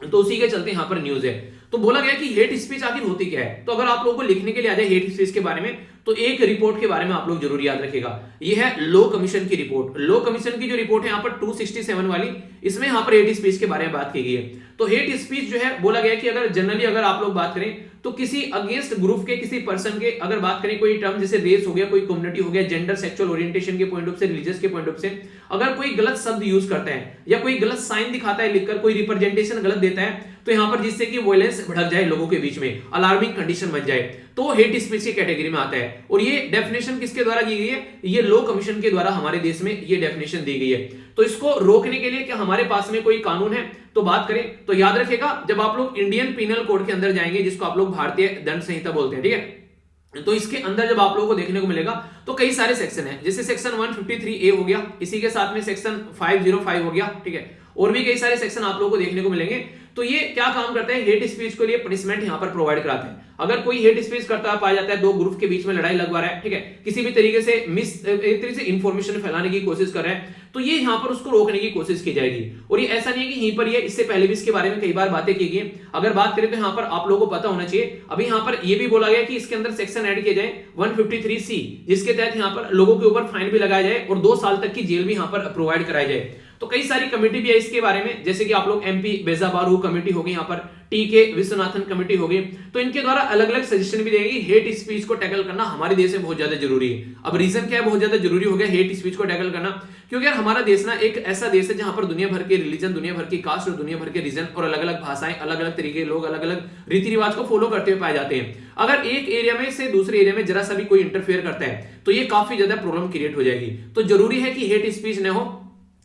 तो उसी के चलते यहाँ पर न्यूज है। तो बोला गया कि हेट स्पीच आखिर होती क्या है। तो अगर आप लोगों को लिखने के लिए आ जाए हेट स्पीच के बारे में, तो एक रिपोर्ट के बारे में आप लोग जरूर याद रखिएगा। यह है लो कमीशन की रिपोर्ट। लो कमीशन की जो रिपोर्ट है यहाँ पर 267 वाली, इसमें यहाँ पर हेट स्पीच के बारे में बात की गई है। तो हेट स्पीच जो है, बोला गया कि अगर जनरली अगर आप लोग बात करें तो किसी अगेंस्ट ग्रुप के, किसी पर्सन के, अगर बात करें कोई टर्म जैसे रेस हो गया, कोई कम्युनिटी हो गया, जेंडर, सेक्सुअल ओरिएंटेशन के पॉइंट ऑफ से, रिलीजियस के पॉइंट ऑफ से, अगर कोई गलत शब्द यूज करता है या कोई गलत साइन दिखाता है लिखकर, कोई रिप्रेजेंटेशन गलत देता है, तो यहां पर जिससे कि वायलेंस भड़क जाए लोगों के बीच में, अलार्मिंग कंडीशन बन जाए, तो हेट स्पीच की कैटेगरी में आता है। और ये डेफिनेशन किसके द्वारा की गई है, ये लो कमीशन के द्वारा हमारे देश में ये डेफिनेशन दी गई है। तो इसको रोकने के लिए क्या हमारे पास में कोई कानून है, तो बात करें तो याद रखिएगा, जब आप लोग इंडियन पीनल कोड के अंदर जाएंगे, जिसको आप लोग भारतीय दंड संहिता बोलते हैं, ठीक है, तो इसके अंदर जब आप लोगों को देखने को मिलेगा तो कई सारे सेक्शन है, जैसे सेक्शन 153A हो गया, इसी के साथ में सेक्शन 505 हो गया, ठीक है, और भी कई सारे सेक्शन आप लोगों को देखने को मिलेंगे। तो ये क्या काम करते हैं, हेट स्पीच के लिए पनिशमेंट यहाँ पर प्रोवाइड कराते हैं। अगर कोई हेट स्पीच करता पाया जाता है, दो ग्रुप के बीच में लड़ाई लगवा रहा है, ठीक है, किसी भी तरीके से एक तरीके से इंफॉर्मेशन फैलाने की कोशिश कर रहा है, तो ये यहाँ पर उसको रोकने की कोशिश की जाएगी। और ये ऐसा नहीं है कि यहीं पर ये, इससे पहले भी इसके बारे में कई बार बातें की गई। अगर बात करें तो यहाँ पर आप लोगों को पता होना चाहिए, अभी यहाँ पर ये भी बोला गया कि इसके अंदर सेक्शन ऐड किए जाए 153C, जिसके तहत यहाँ पर लोगों के ऊपर फाइन भी लगाया जाए और 2 साल तक की जेल भी यहाँ पर प्रोवाइड कराई जाए। तो कई सारी कमेटी भी है इसके बारे में, जैसे कि आप लोग MP बेजाबारू कमेटी होगी, यहाँ पर TK विश्वनाथन कमेटी होगी, तो इनके द्वारा अलग अलग सजेशन भी देगी। हेट स्पीच को टैकल करना हमारे देश में बहुत ज्यादा जरूरी है। अब रीजन क्या है बहुत ज्यादा जरूरी हो गया हेट स्पीच को टैकल करना, क्योंकि यार हमारा देश ना एक ऐसा देश है जहां पर दुनिया भर के रिलीजन, दुनिया भर की कास्ट और दुनिया भर के रीजन और अलग अलग भाषाएं, अलग अलग तरीके के लोग अलग अलग रीति रिवाज को फॉलो करते हुए पाए जाते हैं। अगर एक एरिया में से दूसरे एरिया में जरा सा भी कोई इंटरफेयर करता है तो ये काफी ज्यादा प्रॉब्लम क्रिएट हो जाएगी। तो जरूरी है कि हेट स्पीच न हो।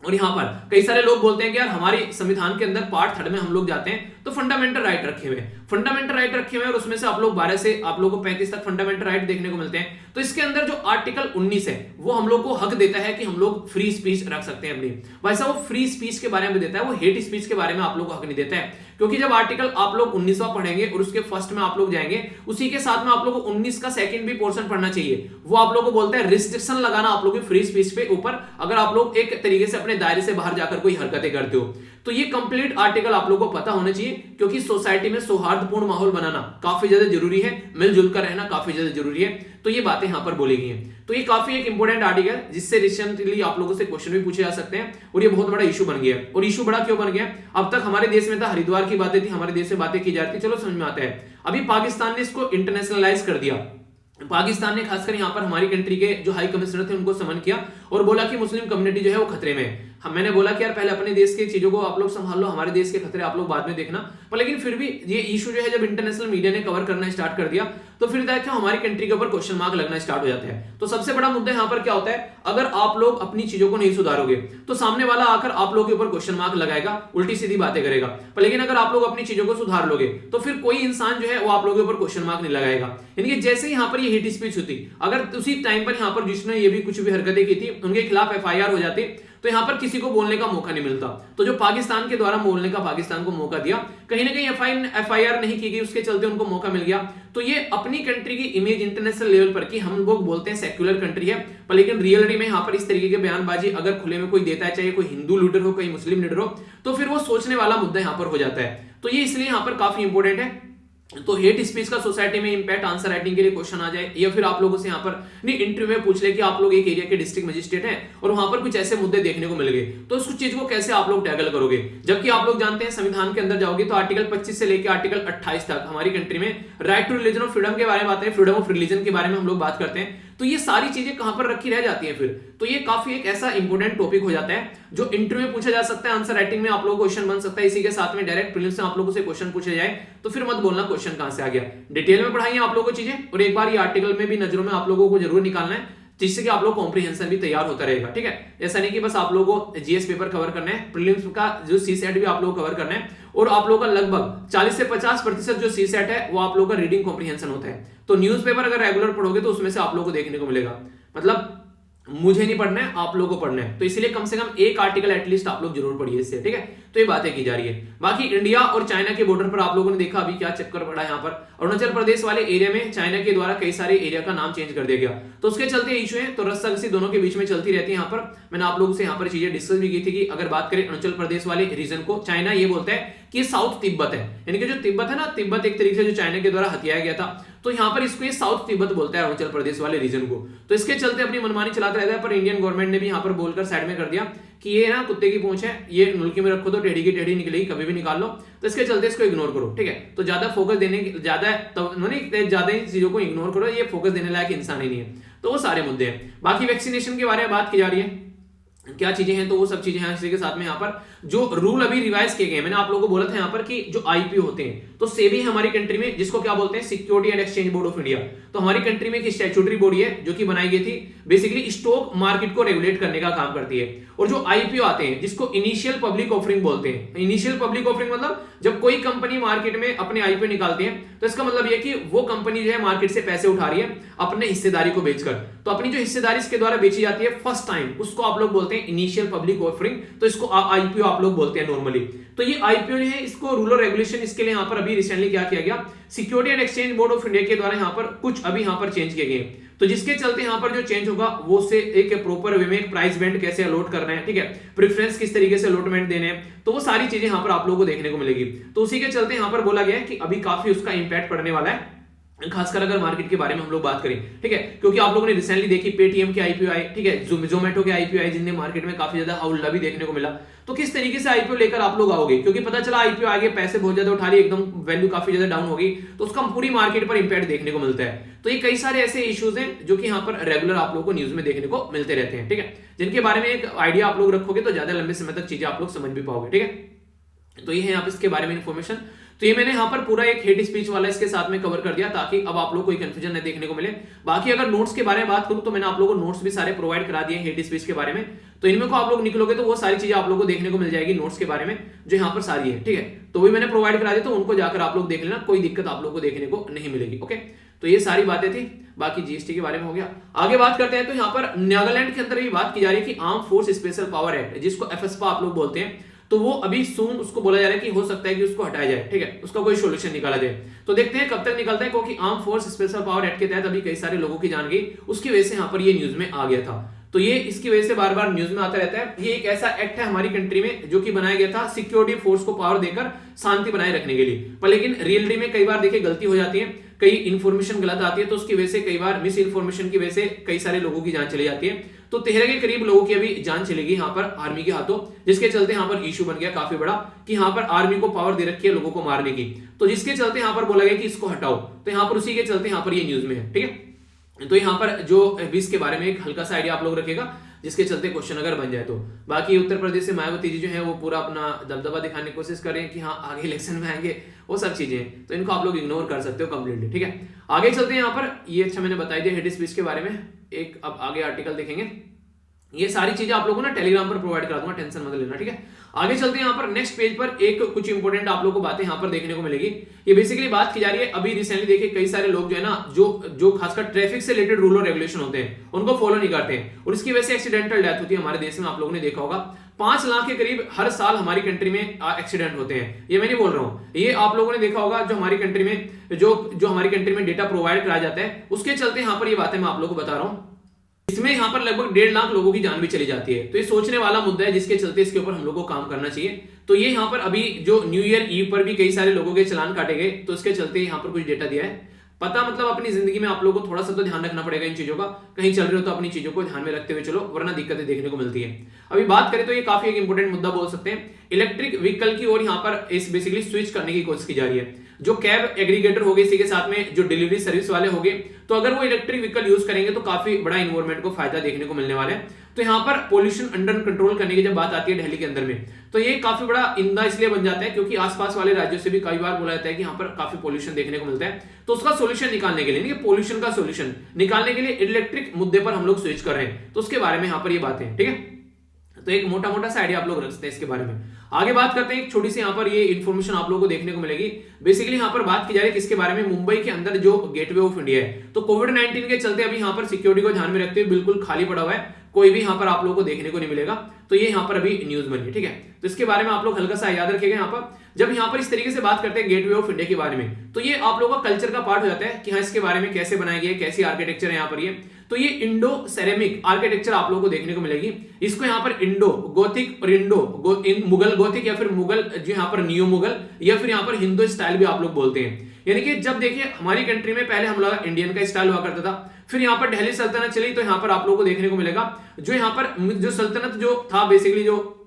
और यहाँ पर कई सारे लोग बोलते हैं कि यार हमारे संविधान के अंदर पार्ट 3 में हम लोग जाते हैं तो फंडामेंटल राइट रखे हुए हैं, फंडामेंटल राइट रखे हुए हैं, और उसमें से आप लोग 12 से आप लोगों को 35 तक फंडामेंटल राइट देखने को मिलते हैं। तो इसके अंदर जो आर्टिकल 19 है वो हम लोग को हक देता है कि हम लोग फ्री स्पीच रख सकते हैं अपनी। भाई साहब वो फ्री स्पीच के बारे में देता है, वो हेट स्पीच के बारे में आप लोग को हक नहीं देता है। क्योंकि जब आर्टिकल आप लोग 19वां पढ़ेंगे और उसके फर्स्ट में आप लोग जाएंगे, उसी के साथ में आप लोग को 19 का सेकंड भी पोर्शन पढ़ना चाहिए। वो आप लोग को बोलता है रिस्ट्रिक्शन लगाना आप लोग की फ्री स्पीच पे ऊपर, अगर आप लोग एक तरीके से अपने दायरे से बाहर जाकर कोई हरकतें करते हो। तो ये कंप्लीट आर्टिकल आप लोगों को पता होना चाहिए, क्योंकि सोसाइटी में सौहार्दपूर्ण माहौल बनाना काफी ज्यादा जरूरी है, मिलजुल कर रहना काफी ज्यादा जरूरी है। तो ये बातें यहां पर बोली गई हैं। तो ये काफी एक इंपॉर्टेंट आर्टिकल है, जिससे रिसेंटली आप लोगों से क्वेश्चन भी पूछे जा सकते हैं, और ये बहुत बड़ा इशू बन गया है। और इशू बड़ा क्यों बन गया? अब तक हमारे देश में था, हरिद्वार की बातें थी, हमारे देश में बातें की जाती, चलो समझ में आता है। अभी पाकिस्तान ने इसको इंटरनेशनलाइज कर दिया। पाकिस्तान ने खासकर यहाँ पर हमारी कंट्री के जो हाई कमिश्नर थे उनको समन किया और बोला कि मुस्लिम कम्युनिटी जो है वो खतरे में है। मैंने बोला कि यार पहले अपने देश की चीजों को आप लोग संभाल लो, हमारे देश के खतरे आप लोग बाद में देखना। पर लेकिन फिर भी ये इशू जो है जब इंटरनेशनल मीडिया ने कवर करना स्टार्ट कर दिया, तो फिर देखो हमारी कंट्री के ऊपर क्वेश्चन मार्क लगना स्टार्ट हो जाता है। तो सबसे बड़ा मुद्दा यहाँ पर क्या होता है, अगर आप लोग अपनी चीजों को नहीं सुधारोगे तो सामने वाला आकर आप लोगों के ऊपर क्वेश्चन मार्क लगाएगा, उल्टी सीधी बातें करेगा। पर लेकिन अगर आप लोग अपनी चीजों को सुधार लोगे तो फिर कोई इंसान जो है वो आप लोगों के ऊपर क्वेश्चन मार्क नहीं लगाएगा। यानी कि जैसे ही यहाँ पर ये हेट स्पीच होती, अगर उसी टाइम पर यहाँ पर जिसने ये भी कुछ भी हरकतें की थी उनके खिलाफ FIR हो जाती, तो यहां पर किसी को बोलने का मौका नहीं मिलता। तो जो पाकिस्तान के द्वारा बोलने का पाकिस्तान को मौका दिया, कहीं ना कहीं FIR नहीं की गई, उसके चलते उनको मौका मिल गया। तो ये अपनी कंट्री की इमेज इंटरनेशनल लेवल पर की हम लोग बोलते हैं सेक्युलर कंट्री है, पर लेकिन रियलिटी में यहां पर इस तरीके की बयानबाजी अगर खुले में कोई देता है, चाहे कोई हिंदू लीडर हो, कोई मुस्लिम लीडर हो, तो फिर वो सोचने वाला मुद्दा यहां पर हो जाता है। तो ये इसलिए यहां पर काफी इंपॉर्टेंट है। तो हेट स्पीच का सोसाइटी में इंपैक्ट आंसर राइटिंग के लिए क्वेश्चन आ जाए, या फिर आप लोगों से यहाँ पर नहीं इंटरव्यू में पूछ ले कि आप लोग एक एरिया के डिस्ट्रिक्ट मजिस्ट्रेट हैं और वहां पर कुछ ऐसे मुद्दे देखने को मिल गए, तो उस चीज को कैसे आप लोग टैकल करोगे? जबकि आप लोग जानते हैं संविधान के अंदर जाओगे तो आर्टिकल 25 से लेकर आर्टिकल 28 तक हमारी कंट्री में right to religion of freedom के बारे में बात है, फ्रीडम ऑफ रिलीजन के बारे में हम लोग बात करते हैं। तो ये सारी चीजें कहां पर रखी रह जाती हैं फिर? तो ये काफी एक ऐसा इंपॉर्टेंट टॉपिक हो जाता है जो इंटरव्यू में पूछा जा सकता है, आंसर राइटिंग में आप लोगों को क्वेश्चन बन सकता है, इसी के साथ में डायरेक्ट प्रीलिम्स में आप लोगों से क्वेश्चन पूछे जाए तो फिर मत बोलना क्वेश्चन कहां से आ गया। डिटेल में पढ़ाइए आप लोगों को चीजें, और एक बार ये आर्टिकल में भी नजरों में आप लोगों को जरूर निकालना है, जिससे कि आप लोग कॉम्प्रिहेंशन भी तैयार होता रहेगा। ठीक है, ऐसा नहीं कि बस आप लोगों को GS पेपर कवर करना है, प्रीलिम्स का जो CSAT भी आप लोगों को कवर करना है, और आप लोगों का लगभग 40 से 50% जो CSAT है वो आप लोगों का रीडिंग कॉम्प्रिहेंशन होता है। तो न्यूज़पेपर अगर रेगुलर पढ़ोगे तो उसमें से आप लोगों को देखने को मिलेगा, मतलब मुझे नहीं पढ़ना है, आप लोगों को पढ़ना है। तो इसलिए कम से कम एक आर्टिकल एटलीस्ट आप लोग जरूर पढ़िए इससे। ठीक है, तो ये बातें की जा रही है। बाकी इंडिया और चाइना के बॉर्डर पर आप लोगों ने देखा अभी क्या चक्कर पड़ा यहाँ पर, अरुणाचल प्रदेश वाले एरिया में चाइना के द्वारा कई सारे एरिया का नाम चेंज कर दिया गया, तो उसके चलते इशू है। तो रस्साकसी दोनों के बीच में चलती रहती है। यहाँ पर मैंने आप लोगों से यहाँ पर चीजें डिस्कस भी की थी कि अगर बात करें अरुणाचल प्रदेश वाले रीजन को, चाइना ये बोलता है कि साउथ तिब्बत है, यानी कि जो तिब्बत है ना, तिब्बत एक तरीके से जो चाइना के द्वारा हथियाया गया था, तो यहाँ पर इसको ये साउथ तिब्बत बोलता है अरुणाचल प्रदेश वाले रीजन को। तो इसके चलते अपनी मनमानी चलाता रहता है, पर इंडियन गवर्नमेंट ने भी यहाँ पर बोलकर साइड में कर दिया कि ये ना कुत्ते की पूंछ है, ये नुलकी में रखो तो टेढ़ी की टेढ़ी निकलेगी, कभी भी निकाल लो। तो इसके चलते इसको इग्नोर करो। ठीक है, तो ज्यादा फोकस देने ज्यादा ही चीजों को इग्नोर करो, ये फोकस देने लायक इंसान ही नहीं है। तो वो सारे मुद्दे हैं। बाकी वैक्सीनेशन के बारे में बात की जा रही है, क्या चीजें हैं, तो वो सब चीजें हैं। इसी के साथ में यहाँ पर जो रूल अभी रिवाइज किए गए, मैंने आप लोगों को बोला था यहाँ पर कि जो IPO होते हैं, तो सेबी हमारी कंट्री में जिसको क्या बोलते हैं, security and exchange board of India, तो हमारी कंट्री में एक स्टैट्यूटरी बॉडी है जो कि बनाई गई थी, बेसिकली स्टॉक मार्केट को रेगुलेट करने का काम करती है। और जो IPO आते हैं जिसको इनिशियल पब्लिक ऑफरिंग बोलते हैं, इनिशियल पब्लिक ऑफरिंग मतलब जब कोई कंपनी मार्केट में अपने IPO निकालती है, तो इसका मतलब यह कि वो कंपनी जो है मार्केट से पैसे उठा रही है अपने हिस्सेदारी को बेचकर, तो अपनी जो हिस्सेदारी इसके द्वारा बेची जाती है फर्स्ट टाइम, उसको आप लोग बोलते हैं इनिशियल पब्लिक ऑफरिंग, तो इसको IPO आप लोग बोलते हैं नॉर्मली। तो ये IPO जो है, इसको रूल और रेगुलेशन इसके लिए यहाँ पर अभी रिसेंटली क्या किया गया, security and exchange board of India के द्वारा यहाँ पर कुछ अभी यहाँ पर चेंज किए गए। तो जिसके चलते यहाँ पर जो चेंज होगा वो से एक प्रॉपर वे में प्राइस बैंड कैसे अलॉट करना है, ठीक है, प्रेफरेंस किस तरीके से अलॉटमेंट देने हैं, तो वो सारी चीजें यहाँ पर आप लोगों को देखने को मिलेगी। तो उसी के चलते यहाँ पर बोला गया है कि अभी काफी उसका इंपैक्ट पड़ने वाला है, खासकर अगर मार्केट के बारे में हम लोग बात करें। ठीक है, क्योंकि आप लोगों ने रिसेंटली देखी पेटीएम के IPO आए, ठीक है, जोमेटो के IPO आए, जिनने मार्केट में काफी ज्यादा हौला भी देखने को मिला। तो किस तरीके से IPO लेकर आप लोग आओगे, क्योंकि पता चला IPO आगे पैसे बहुत ज्यादा उठा रही, एकदम वैल्यू काफी ज्यादा डाउन होगी, तो उसका पूरी मार्केट पर इंपैक्ट देखने को मिलता है। तो ये कई सारे ऐसे इश्यूज हैं जो कि यहाँ पर रेगुलर आप लोगों को न्यूज में देखने को मिलते रहते हैं। ठीक है, जिनके बारे में एक आइडिया आप लोग रखोगे तो ज्यादा लंबे समय तक चीजें आप लोग समझ भी पाओगे। ठीक है, तो ये है यहाँ पे इसके बारे में इन्फॉर्मेशन। तो ये मैंने यहाँ पर पूरा एक हेट स्पीच वाला इसके साथ में कवर कर दिया, ताकि अब आप लोग कोई कंफ्यूजन नहीं देखने को मिले। बाकी अगर नोट्स के बारे में बात करूं तो मैंने आप लोगों को नोट्स भी सारे प्रोवाइड करा दिए हेट स्पीच के बारे में, तो इनमें को आप लोग निकलोगे तो वो सारी चीजें आप लोगों को देखने को मिल जाएगी नोट्स के बारे में, जो यहाँ पर सारी है। ठीक है, तो भी मैंने प्रोवाइड करा दिया, तो उनको जाकर आप लोग देख लेना, कोई दिक्कत आप लोग को देखने को नहीं मिलेगी। ओके, तो ये सारी बातें थी। बाकी GST के बारे में हो गया। आगे बात करते हैं, तो यहाँ पर नागालैंड के अंदर भी बात की जा रही है कि arm force special power act, जिसको FSPA आप लोग बोलते हैं, तो वो अभी सून उसको बोला जा रहा है कि हो सकता है कि उसको हटाया जाए। ठीक है, उसका कोई सोल्यूशन निकाला जाए, तो देखते हैं कब तक निकलता है, क्योंकि arm force special power act के तहत अभी कई सारे लोगों की जान गई, उसकी वजह से यहाँ पर ये न्यूज में आ गया था। तो ये इसकी वजह से बार बार न्यूज में आता रहता है। ये एक ऐसा एक्ट है हमारी कंट्री में जो कि बनाया गया था सिक्योरिटी फोर्स को पावर देकर शांति बनाए रखने के लिए, पर लेकिन रियलिटी में कई बार देखिए गलती हो जाती है, कई इंफॉर्मेशन गलत आती है, तो उसकी वजह से कई बार मिस इन्फॉर्मेशन की वजह से कई सारे लोगों की जान चली जाती है। तो 13 के करीब लोगों की अभी जान चलेगी यहाँ पर आर्मी के हाथों, जिसके चलते यहाँ पर इशू बन गया काफी बड़ा कि यहाँ पर आर्मी को पावर दे रखी है लोगों को मारने की, तो जिसके चलते यहाँ पर बोला गया कि इसको हटाओ, तो यहाँ पर उसी के चलते यहाँ पर ये न्यूज में है। ठीक है, तो यहाँ पर जो 20 के बारे में एक हल्का सा आइडिया आप लोग रखेगा, जिसके चलते क्वेश्चन अगर बन जाए तो। बाकी उत्तर प्रदेश से मायावती जी जो है वो पूरा अपना दबदबा दिखाने की कोशिश कर रहे हैं कि हाँ आगे इलेक्शन में आएंगे, वो सब चीजें, तो इनको आप लोग इग्नोर कर सकते हो कंप्लीटली। ठीक है, आगे चलते हैं। यहाँ पर ये अच्छा मैंने बताई दिया हेड स्पीच के बारे में, एक अब आगे आर्टिकल देखेंगे। ये सारी चीजें आप लोगों को ना टेलीग्राम पर प्रोवाइड करा दूंगा, टेंशन मत लेना। ठीक है, आगे चलते हैं। यहाँ पर नेक्स्ट पेज पर एक कुछ इंपॉर्टेंट आप लोगों को बातें यहाँ पर देखने को मिलेगी। ये बेसिकली बात की जा रही है, अभी रिसेंटली देखिए कई सारे लोग जो है ना जो खासकर ट्रैफिक से रिलेटेड रूल और रेगुलेशन होते हैं उनको फॉलो नहीं करते हैं, और इसकी वजह से एक्सीडेंटल डेथ होती है हमारे देश में। आप लोगों ने देखा होगा 5 लाख के करीब हर साल हमारी कंट्री में एक्सीडेंट होते हैं। ये मैं नहीं बोल रहा हूँ, ये आप लोगों ने देखा होगा जो हमारी कंट्री में जो हमारी कंट्री में डेटा प्रोवाइड कराया जाता है, उसके चलते यहाँ पर ये बातें मैं आप लोगों को बता रहा हूँ। इसमें यहाँ पर लगभग 1.5 लाख लोगों की जान भी चली जाती है, तो ये सोचने वाला मुद्दा है, जिसके चलते इसके ऊपर हम लोग को काम करना चाहिए। तो ये यहाँ पर अभी जो न्यू ईयर ईव पर भी कई सारे लोगों के चालान काटे गए, तो इसके चलते यहाँ पर कुछ डेटा दिया है। पता मतलब अपनी जिंदगी में आप लोगों को थोड़ा सा तो ध्यान रखना पड़ेगा इन चीजों का, कहीं चल रहे हो तो अपनी चीजों को ध्यान में रखते हुए चलो, वरना दिक्कतें देखने को मिलती है। अभी बात करें तो ये काफी एक इंपॉर्टेंट मुद्दा बोल सकते हैं, इलेक्ट्रिक व्हीकल की ओर यहाँ पर इस बेसिकली स्विच करने की कोशिश की जा रही है। जो कैब एग्रीगेटर हो गए, इसी के साथ में जो डिलीवरी सर्विस वाले हो गए, तो अगर वो इलेक्ट्रिक व्हीकल यूज करेंगे तो काफी बड़ा इन्वायरमेंट को फायदा देखने को मिलने वाला है। तो यहाँ पर पोल्यूशन अंडर कंट्रोल करने की जब बात आती है दिल्ली के अंदर में, तो ये काफी बड़ा इंदा इसलिए बन जाता है क्योंकि आसपास वाले राज्यों से भी कई बार बोला जाता है कि यहाँ पर काफी पोल्यूशन देखने को मिलता है। तो उसका सोल्यूशन निकालने के लिए, पोल्यूशन का सोल्यूशन निकालने के लिए इलेक्ट्रिक मुद्दे पर हम लोग स्विच कर रहे हैं, तो उसके बारे में यहाँ पर ये बातें हैं। ठीक है, तो एक मोटा मोटा सा आइडिया आप लोग रख सकते हैं इसके बारे में। आगे बात करते हैं, एक छोटी सी यहाँ पर ये इन्फॉर्मेशन आप लोगों को देखने को मिलेगी। बेसिकली यहाँ पर बात की जा रही है किसके बारे में, मुंबई के अंदर जो गेटवे ऑफ इंडिया है, तो कोविड-19 के चलते अभी यहाँ पर सिक्योरिटी को ध्यान में रखते हुए बिल्कुल खाली पड़ा हुआ है, कोई भी यहाँ पर आप लोगों को देखने को नहीं मिलेगा। तो ये यहाँ पर अभी न्यूज बनी है। ठीक है, तो इसके बारे में आप लोग हल्का सा याद रखिएगा। यहाँ पर जब यहाँ पर इस तरीके से बात करते हैं गेटवे ऑफ इंडिया के बारे में, तो ये आप लोगों का कल्चर का पार्ट हो जाता है कि हाँ इसके बारे में कैसे बनाया गया है, कैसी आर्किटेक्चर है यहाँ पर ये। तो ये इंडो सेरेमिक आर्किटेक्चर आप लोगों को देखने को मिलेगी। इसको यहाँ पर इंडो गोथिक और मुगल गोथिक या फिर मुगल जो यहाँ पर नियो मुगल या फिर यहाँ पर हिंदू स्टाइल भी आप लोग बोलते हैं। यानी कि जब देखिए हमारी कंट्री में पहले हम लोग इंडियन का स्टाइल हुआ करता था, फिर यहाँ पर दिल्ली सल्तनत चली, तो यहाँ पर आप लोगों को देखने को मिलेगा जो यहाँ पर जो सल्तनत जो था बेसिकली जो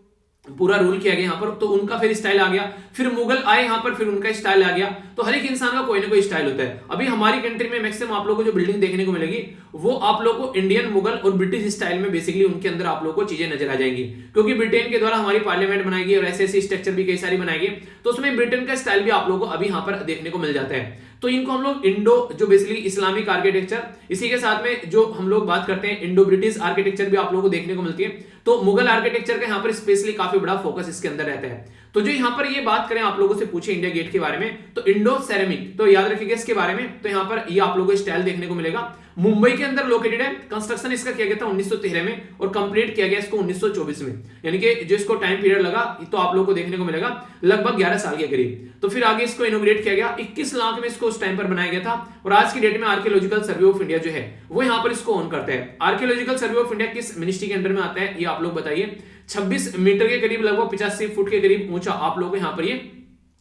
पूरा रूल किया गया यहाँ पर, तो उनका फिर स्टाइल आ गया, फिर मुगल आए यहाँ पर, फिर उनका स्टाइल आ गया। तो हर एक इंसान का कोई ना कोई स्टाइल होता है। अभी हमारी कंट्री में मैक्सिमम आप लोगों को जो बिल्डिंग देखने को मिलेगी वो आप लोगों को इंडियन, मुगल और ब्रिटिश स्टाइल में बेसिकली उनके अंदर आप लोगों को चीजें नजर आ जाएंगी, क्योंकि ब्रिटेन के द्वारा हमारी पार्लियामेंट बनाएगी और ऐसे स्ट्रक्चर भी कई सारी बनाएगी, तो उसमें ब्रिटेन का स्टाइल भी आप लोगों को अभी यहाँ पर देखने को मिल जाता है। तो इनको हम लोग इंडो जो बेसिकली इस्लामिक आर्किटेक्चर, इसी के साथ में जो हम लोग बात करते हैं इंडो ब्रिटिश आर्किटेक्चर भी आप लोगों को देखने को मिलती है। तो मुगल आर्किटेक्चर का यहाँ पर स्पेशली काफी बड़ा फोकस इसके अंदर रहता है। तो जो यहाँ पर ये बात करें आप लोगों से पूछे इंडिया गेट के बारे में, तो इंडो सेरेमिक, तो याद रखिएगा इसके बारे में। तो यहाँ पर ये आप लोगों को स्टाइल देखने को मिलेगा, मुंबई के अंदर लोकेटेड है। कंस्ट्रक्शन इसका किया गया था 1913 में और कंप्लीट किया गया इसको 1924 में, यानी कि जो इसको टाइम पीरियड लगा तो आप लोगों को देखने को मिलेगा लगभग 11 साल के करीब। तो फिर आगे इसको इनोग्रेट किया गया, 21 लाख में इसको उस टाइम पर बनाया गया था। और आज की डेट में आर्कियोलॉजिकल सर्वे ऑफ इंडिया जो है वो यहाँ पर इसको ऑन करता है। आर्कियोलॉजिकल सर्वे ऑफ इंडिया किस मिनिस्ट्री के अंडर में आता है ये आप लोग बताइए। 26 मीटर के करीब, लगभग 85 फुट के करीब ऊंचा आप लोगों को यहाँ पर ये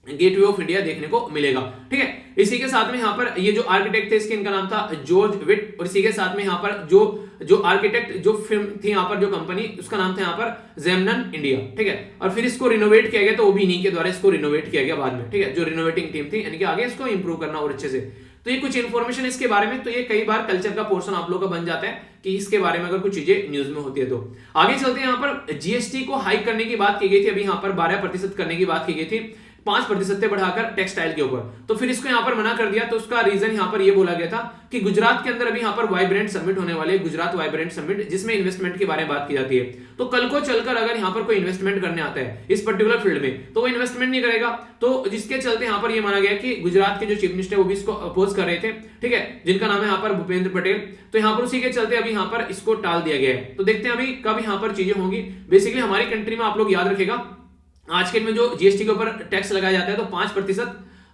गेटवे ऑफ इंडिया देखने को मिलेगा। ठीक है, इसी के साथ में यहाँ पर ये जो आर्किटेक्ट थे इसके इनका नाम था जॉर्ज विट, और इसी के साथ में यहाँ पर जो आर्किटेक्ट जो फिल्म थी यहाँ पर जो कंपनी, उसका नाम था यहाँ पर जेमनन इंडिया। ठीक है, और फिर इसको रिनोवेट किया गया, तो वो भी इन्हीं के द्वारा इसको रिनोवेट किया गया बाद में। ठीक है, जो रिनोवेटिंग टीम थी, यानी कि आगे इसको इंप्रूव करना और अच्छे से। तो ये कुछ इंफॉर्मेशन इसके बारे में, तो ये कई बार कल्चर का पोर्शन आप लोगों का बन जाता है कि इसके बारे में अगर कुछ चीजें न्यूज में होती है। तो आगे चलते हैं। यहाँ पर जीएसटी को हाइक करने की बात की गई थी, अभी यहाँ पर 12% करने की बात की गई थी, 5% से बढ़ाकर टेक्सटाइल के ऊपर। तो फिर इसको यहाँ पर मना कर दिया। तो उसका रीजन यहाँ पर ये बोला गया था कि गुजरात के अंदर अभी यहाँ पर वाइब्रेंट समिट होने वाले, गुजरात वाइब्रेंट समिट, जिसमें इन्वेस्टमेंट के बारे में बात की जाती है। तो कल को चलकर अगर यहाँ पर कोई इन्वेस्टमेंट करने आता है इस पर्टिकुलर फील्ड में, तो वो इन्वेस्टमेंट नहीं करेगा। तो जिसके चलते यहाँ पर ये माना गया कि गुजरात के जो चीफ मिनिस्टर वो भी इसको अपोज कर रहे थे, ठीक है, जिनका नाम है यहाँ पर भूपेंद्र पटेल। तो यहाँ पर उसी के चलते अभी यहाँ पर इसको टाल दिया गया है। तो देखते हैं अभी कब यहाँ पर चीजें होंगी। बेसिकली हमारी कंट्री में आप लोग याद रखेगा, आज के में जो जीएसटी के ऊपर टैक्स लगाया जाता है तो 5%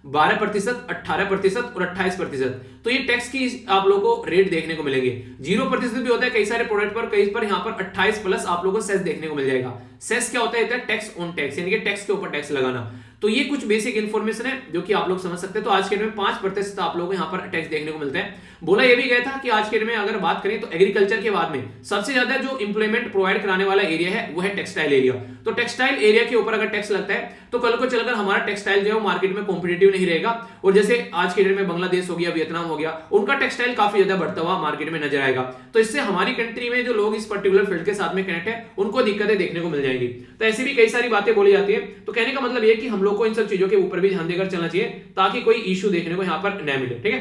12%, 18% और 28%। तो ये टैक्स की आप लोगों को रेट देखने को मिलेंगे। 0% भी होता है कई सारे प्रोडक्ट पर, कई पर यहाँ पर 28 प्लस आप लोगों को सेस देखने को मिल जाएगा। सेस क्या होता है? टैक्स ऑन टैक्स, यानी कि टैक्स के ऊपर टैक्स लगाना। तो ये कुछ बेसिक इंफॉर्मेशन है जो कि आप लोग समझ सकते हैं। तो आज के दिन में 5% आप लोगों को यहाँ पर टैक्स देखने को मिलता है। बोला यह भी गया था कि आज के दिन में अगर बात करें तो एग्रीकल्चर के बाद में सबसे ज्यादा जो इंप्लॉयमेंट प्रोवाइड कराने वाला एरिया है वो है टेक्सटाइल एरिया। तो टेक्सटाइल एरिया के ऊपर अगर टैक्स लगता है तो कल को चलकर हमारा टेक्सटाइल जो है मार्केट में कॉम्पिटिटिव नहीं रहेगा। और जैसे आज के डेट में बांग्लादेश हो गया, वियतनाम हो गया, उनका टेक्सटाइल काफी ज्यादा बढ़ता हुआ मार्केट में नजर आएगा। तो इससे हमारी कंट्री में जो लोग इस पर्टिकुलर फील्ड के साथ में कनेक्ट है उनको दिक्कतें देखने को मिल जाएंगी। तो ऐसी भी कई सारी बातें बोली जाती है। तो कहने का मतलब ये कि हम लोग को इन सब चीजों के ऊपर भी ध्यान देकर चलना चाहिए ताकि कोई इश्यू देखने को यहाँ पर न मिले। ठीक है,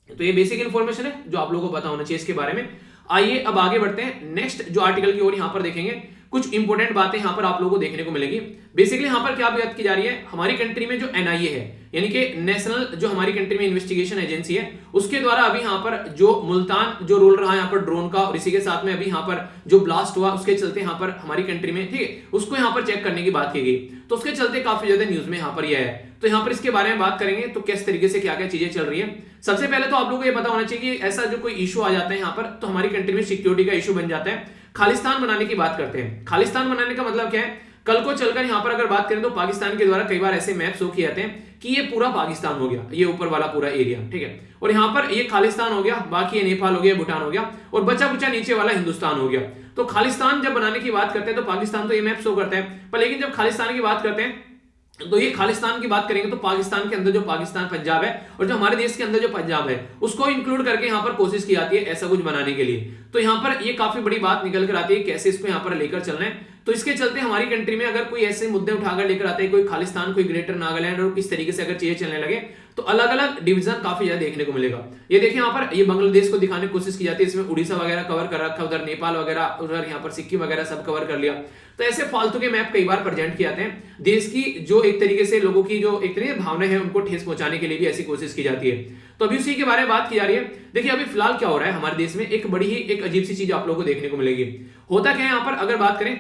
तो ये बेसिक इंफॉर्मेशन है जो आप लोगों को पता होना चाहिए इसके बारे में। आइए अब आगे बढ़ते हैं नेक्स्ट जो आर्टिकल की ओर यहाँ पर देखेंगे। कुछ इंपॉर्टेंट बातें यहाँ पर आप लोगों को देखने को मिलेगी। बेसिकली यहाँ पर क्या बात की जा रही है, हमारी कंट्री में जो एनआईए है यानी कि नेशनल जो हमारी कंट्री में इन्वेस्टिगेशन एजेंसी है उसके द्वारा अभी यहाँ पर जो मुल्तान जो रोल रहा है यहाँ पर ड्रोन का, और इसी के साथ में अभी यहाँ पर जो ब्लास्ट हुआ उसके चलते यहाँ पर हमारी कंट्री में, ठीक है, उसको यहाँ पर चेक करने की बात की गई। तो उसके चलते काफी ज्यादा न्यूज में यहाँ पर यह है। तो यहाँ पर इसके बारे में बात करेंगे तो किस तरीके से क्या क्या चीजें चल रही है। सबसे पहले तो आप लोगों को ये पता होना चाहिए कि ऐसा जो कोई इशू आ जाता है यहाँ पर तो हमारी कंट्री में सिक्योरिटी का इशू बन जाता है। खालिस्तान बनाने की बात करते हैं। खालिस्तान बनाने का मतलब क्या है? कल को चलकर यहाँ पर अगर बात करें तो पाकिस्तान के द्वारा कई बार ऐसे मैप शो किए जाते हैं कि ये पूरा पाकिस्तान हो गया, ये ऊपर वाला पूरा एरिया, ठीक है, और यहाँ पर ये खालिस्तान हो गया, बाकी ये नेपाल हो गया, भूटान हो गया, और बचा कुचा नीचे वाला हिंदुस्तान हो गया। तो खालिस्तान जब बनाने की बात करते हैं तो पाकिस्तान तो ये मैप शो करता है, पर लेकिन जब खालिस्तान की बात करते हैं तो ये खालिस्तान की बात करेंगे तो पाकिस्तान के अंदर जो पाकिस्तान पंजाब है और जो हमारे देश के अंदर जो पंजाब है उसको इंक्लूड करके यहाँ पर कोशिश की जाती है ऐसा कुछ बनाने के लिए। तो यहाँ पर ये काफी बड़ी बात निकल कर आती है कैसे इसको यहाँ पर लेकर चलना है। तो इसके चलते हमारी कंट्री में अगर कोई ऐसे मुद्दे उठाकर लेकर आते हैं, कोई खालिस्तान, कोई ग्रेटर नागालैंड, और किस तरीके से अगर चीजें चलने लगे तो अलग अलग डिवीजन काफी ज्यादा देखने को मिलेगा। ये देखिए यहाँ पर ये बांग्लादेश को दिखाने की कोशिश की जाती है, इसमें उड़ीसा वगैरह कवर कर रखा, उधर नेपाल वगैरह, उधर यहाँ पर सिक्किम वगैरह सब कवर कर लिया। तो ऐसे फालतू के मैप कई बार प्रेजेंट किए जाते हैं। देश की जो एक तरीके से लोगों की जो एक तरीके भावना है उनको ठेस पहुंचाने के लिए भी ऐसी कोशिश की जाती है। तो अभी उसी के बारे में बात की जा रही है। देखिए अभी फिलहाल क्या हो रहा है हमारे देश में, एक बड़ी ही एक अजीब सी चीज आप लोगों को देखने को मिलेगी। होता क्या है यहाँ पर, अगर बात करें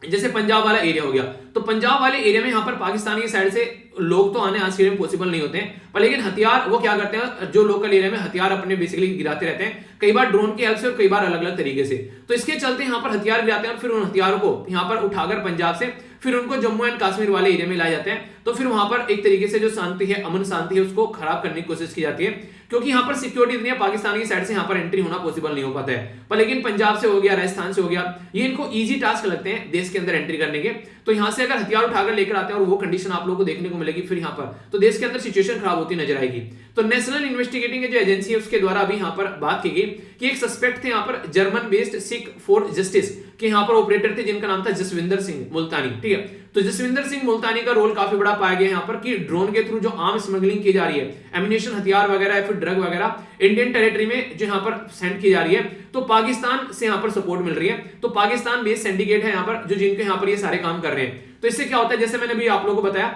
जैसे पंजाब वाला एरिया हो गया तो पंजाब वाले एरिया में यहाँ पर पाकिस्तान की साइड से लोग तो आने आज के दिन पॉसिबल नहीं होते हैं, पर लेकिन हथियार वो क्या करते हैं, जो लोकल एरिया में हथियार अपने बेसिकली गिराते रहते हैं, कई बार ड्रोन की हेल्प से और कई बार अलग अलग तरीके से। तो इसके चलते यहाँ पर हथियार गिराते हैं और फिर उन हथियारों को यहाँ पर उठाकर पंजाब से फिर उनको जम्मू एंड कश्मीर वाले एरिया में लाए जाते हैं। तो फिर वहां पर एक तरीके से जो शांति है, अमन शांति है, उसको खराब करने की कोशिश की जाती है, क्योंकि यहाँ पर सिक्योरिटी इतनी है, पाकिस्तान की साइड से यहाँ पर एंट्री होना पॉसिबल नहीं हो पाता है। पर लेकिन पंजाब से हो गया, राजस्थान से हो गया, ये इनको इजी टास्क लगते हैं देश के अंदर एंट्री करने के। तो यहाँ से अगर हथियार उठाकर लेकर आते हैं और वो कंडीशन आप लोगों को देखने को मिलेगी फिर यहाँ पर, तो देश के अंदर सिचुएशन खराब होती नजर आएगी। तो नेशनल इन्वेस्टिगेटिंग जो एजेंसी है उसके द्वारा अभी यहाँ पर बात की गई कि एक सस्पेक्ट थे यहाँ पर German based Sikh for justice के यहाँ पर ऑपरेटर थे जिनका नाम था जसविंदर सिंह मुल्तानी, ठीक है। तो जसविंदर सिंह मुल्तानी का रोल काफी बड़ा पाया गया यहाँ पर कि ड्रोन के थ्रू जो आर्म स्मगलिंग की जा रही है, एमिनेशन हथियार वगैरह या फिर ड्रग वगैरह इंडियन टेरिटरी में जो यहाँ पर सेंड की जा रही है, तो पाकिस्तान से यहाँ पर सपोर्ट मिल रही है। तो पाकिस्तान बेस्ड सिंडिकेट है यहाँ पर जो जिनके यहाँ पर ये सारे काम कर रहे हैं। तो इससे क्या होता है, जैसे मैंने अभी आप लोगों को बताया,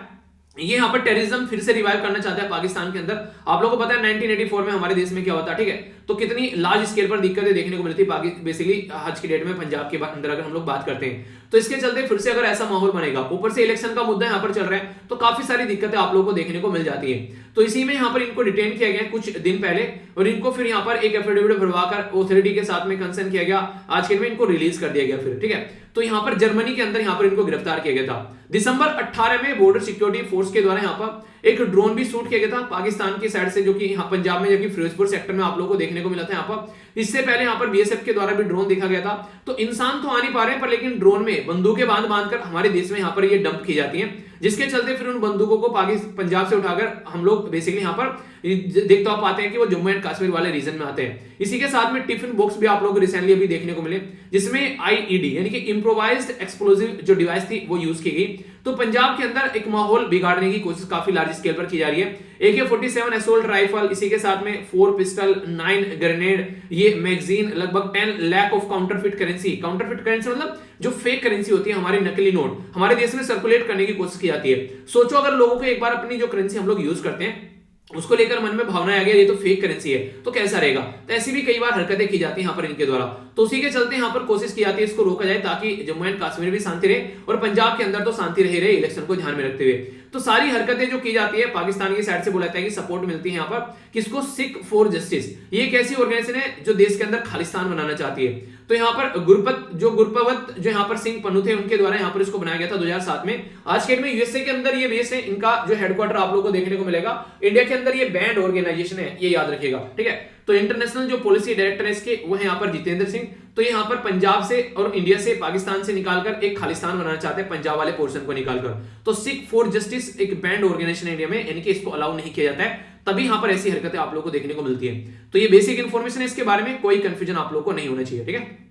ये यहाँ पर टेररिज्म फिर से रिवाइव करना चाहता है पाकिस्तान के अंदर। आप लोगों को पता है 1984 में हमारे देश में क्या होता है, ठीक है, तो कितनी लार्ज स्केल पर दिक्कतें देखने को मिलती है बेसिकली आज की डेट में पंजाब के अंदर अगर हम लोग बात करते हैं। तो इसके चलते फिर से अगर ऐसा माहौल बनेगा, ऊपर से इलेक्शन का मुद्दा यहाँ पर चल रहा है, तो काफी सारी दिक्कतें आप लोगों को देखने को मिल जाती है। तो इसी में यहाँ पर इनको डिटेन किया गया कुछ दिन पहले और इनको फिर यहाँ पर एक एफिडेविट भरवाकर ऑथोरिटी के साथ में कंसर्न किया गया, आज के दिन में इनको रिलीज कर दिया गया फिर, ठीक है। तो यहाँ पर जर्मनी के अंदर यहाँ पर इनको गिरफ्तार किया गया था। दिसंबर 18 में बॉर्डर सिक्योरिटी फोर्स के द्वारा यहाँ पर एक ड्रोन भी शूट किया गया था पाकिस्तान की साइड से, जो कि यहाँ पंजाब में जबकि फिरोजपुर सेक्टर में आप लोगों को देखने को मिला था। यहाँ पर इससे पहले यहाँ पर बीएसएफ के द्वारा भी ड्रोन देखा गया था। तो इंसान तो आ नहीं पा रहे हैं, पर लेकिन ड्रोन में बंदूकें बांध कर हमारे देश में यहाँ पर ये डंप की जाती हैं, जिसके चलते फिर उन बंदूकों को पंजाब से उठाकर हम लोग बेसिकली यहाँ पर देखते आप पाते हैं कि वो जम्मू एंड कश्मीर वाले रीजन में आते हैं। इसी के साथ में टिफिन बॉक्स भी आप लोग को रिसेंटली अभी देखने को मिले, जिसमें आईईडी यानी कि इम्प्रोवाइज्ड एक्सप्लोजिव जो डिवाइस थी वो यूज की गई। तो पंजाब के अंदर एक माहौल बिगाड़ने की कोशिश काफी लार्ज स्केल पर की जा रही है। AK-47 असोल्ट राइफल, इसी के साथ में 4 पिस्टल, 9 ग्रेनेड, ये मैगजीन, लगभग 10 lakh of counterfeit currency. Counterfeit currency मतलब जो फेक करेंसी होती है, हमारे नकली नोट हमारे देश में सर्कुलेट करने की कोशिश की जाती है। सोचो अगर लोगों को एक बार अपनी जो करेंसी हम लोग यूज करते हैं उसको लेकर मन में भावना आ गया ये तो फेक करेंसी है तो कैसा रहेगा। तो ऐसी भी कई बार हरकतें की जाती हैं यहाँ पर इनके द्वारा। तो उसी के चलते यहाँ पर कोशिश की जाती है इसको रोका जाए ताकि जम्मू एंड कश्मीर भी शांति रहे और पंजाब के अंदर तो शांति रहे इलेक्शन को ध्यान में रखते हुए। तो सारी हरकतें जो की जाती है पाकिस्तान की साइड से बोला जाता है कि सपोर्ट मिलती है यहाँ पर किसको, सिख फॉर जस्टिस। ये एक ऐसी ऑर्गेनाइजेशन है जो देश के अंदर खालिस्तान बनाना चाहती है। तो यहाँ पर गुरपवत जो यहाँ पर सिंह पन्नू थे उनके द्वारा यहाँ पर इसको बनाया गया था 2007 में। आज के डेट में यूएसए के अंदर ये बेस है, इनका जो हेडक्वार्टर आप लोगों को देखने को मिलेगा। इंडिया के अंदर ये बैंड ऑर्गेनाइजेशन है, ये याद रखिएगा, ठीक है। तो इंटरनेशनल जो पॉलिसी डायरेक्टर है इसके वो है यहाँ पर जितेंद्र सिंह। तो यहाँ पर पंजाब से और इंडिया से पाकिस्तान से निकालकर एक खालिस्तान बनाना चाहते हैं, पंजाब वाले पोर्शन को निकालकर। तो सिख फॉर जस्टिस एक बैंड ऑर्गेनाइजेशन इंडिया में, यानी कि इसको अलाउ नहीं किया जाता है, तभी यहाँ पर ऐसी हरकतें आप लोगों को देखने को मिलती है। तो ये बेसिक इन्फॉर्मेशन है, इसके बारे में कोई कंफ्यूजन आप लोगों को नहीं होना चाहिए, ठीक है।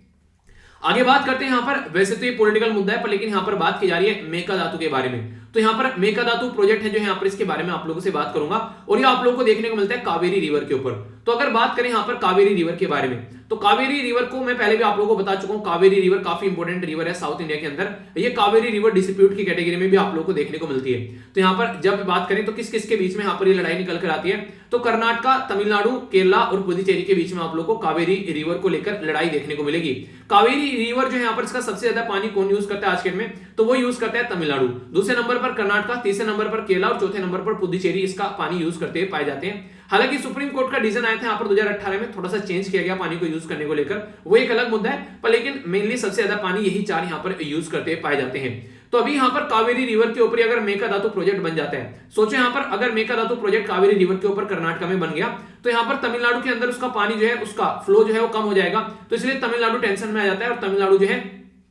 आगे बात करते हैं यहाँ पर, वैसे तो ये पॉलिटिकल मुद्दा है पर लेकिन यहाँ पर बात की जा रही है मेकाधातु के बारे में। तो यहाँ पर मेकाधातु प्रोजेक्ट है जो यहाँ पर, इसके बारे में आप लोगों से बात करूंगा और ये आप लोगों को देखने को मिलता है कावेरी रिवर के ऊपर। तो अगर बात करें यहाँ पर कावेरी रिवर के बारे में, तो कावेरी रिवर को मैं पहले भी आप लोगों को बता चुका हूं, कावेरी रिवर काफी इंपॉर्टेंट रिवर है साउथ इंडिया के अंदर। ये कावेरी रिवर डिस्प्यूट की कैटेगरी में भी आप लोगों को देखने को मिलती है। तो यहाँ पर जब बात करें तो किस किस के बीच में यहाँ पर ये लड़ाई निकल कर आती है, तो कर्नाटका, तमिलनाडु, केरला और पुदुचेरी के बीच में आप लोगों को कावेरी रिवर को लेकर लड़ाई देखने को मिलेगी। कावेरी रिवर जो है यहाँ पर इसका सबसे ज्यादा पानी कौन यूज करता है आज के डेट में, तो वो यूज करता है तमिलनाडु, दूसरे नंबर पर कर्नाटका, तीसरे नंबर पर केरला और चौथे नंबर पर पुदुचेरी इसका पानी यूज करते हुए पाए जाते हैं। हालांकि सुप्रीम कोर्ट का डिसीजन आया था यहाँ पर 2018 में, थोड़ा सा चेंज किया गया पानी को यूज करने को लेकर, वो एक अलग मुद्दा है, पर लेकिन मेनली सबसे ज्यादा पानी यही चार यहाँ पर यूज करते हुए पाए जाते हैं। तो अभी यहाँ पर कावेरी रिवर के ऊपर अगर मेकाधातु प्रोजेक्ट बन जाता है, सोचो यहाँ पर अगर मेकाधातु प्रोजेक्ट कावेरी रिवर के ऊपर कर्नाटक में बन गया, तो यहाँ पर तमिलनाडु के अंदर उसका पानी जो है, उसका फ्लो जो है वो कम हो जाएगा। तो इसलिए तमिलनाडु टेंशन में आ जाता है और तमिलनाडु जो है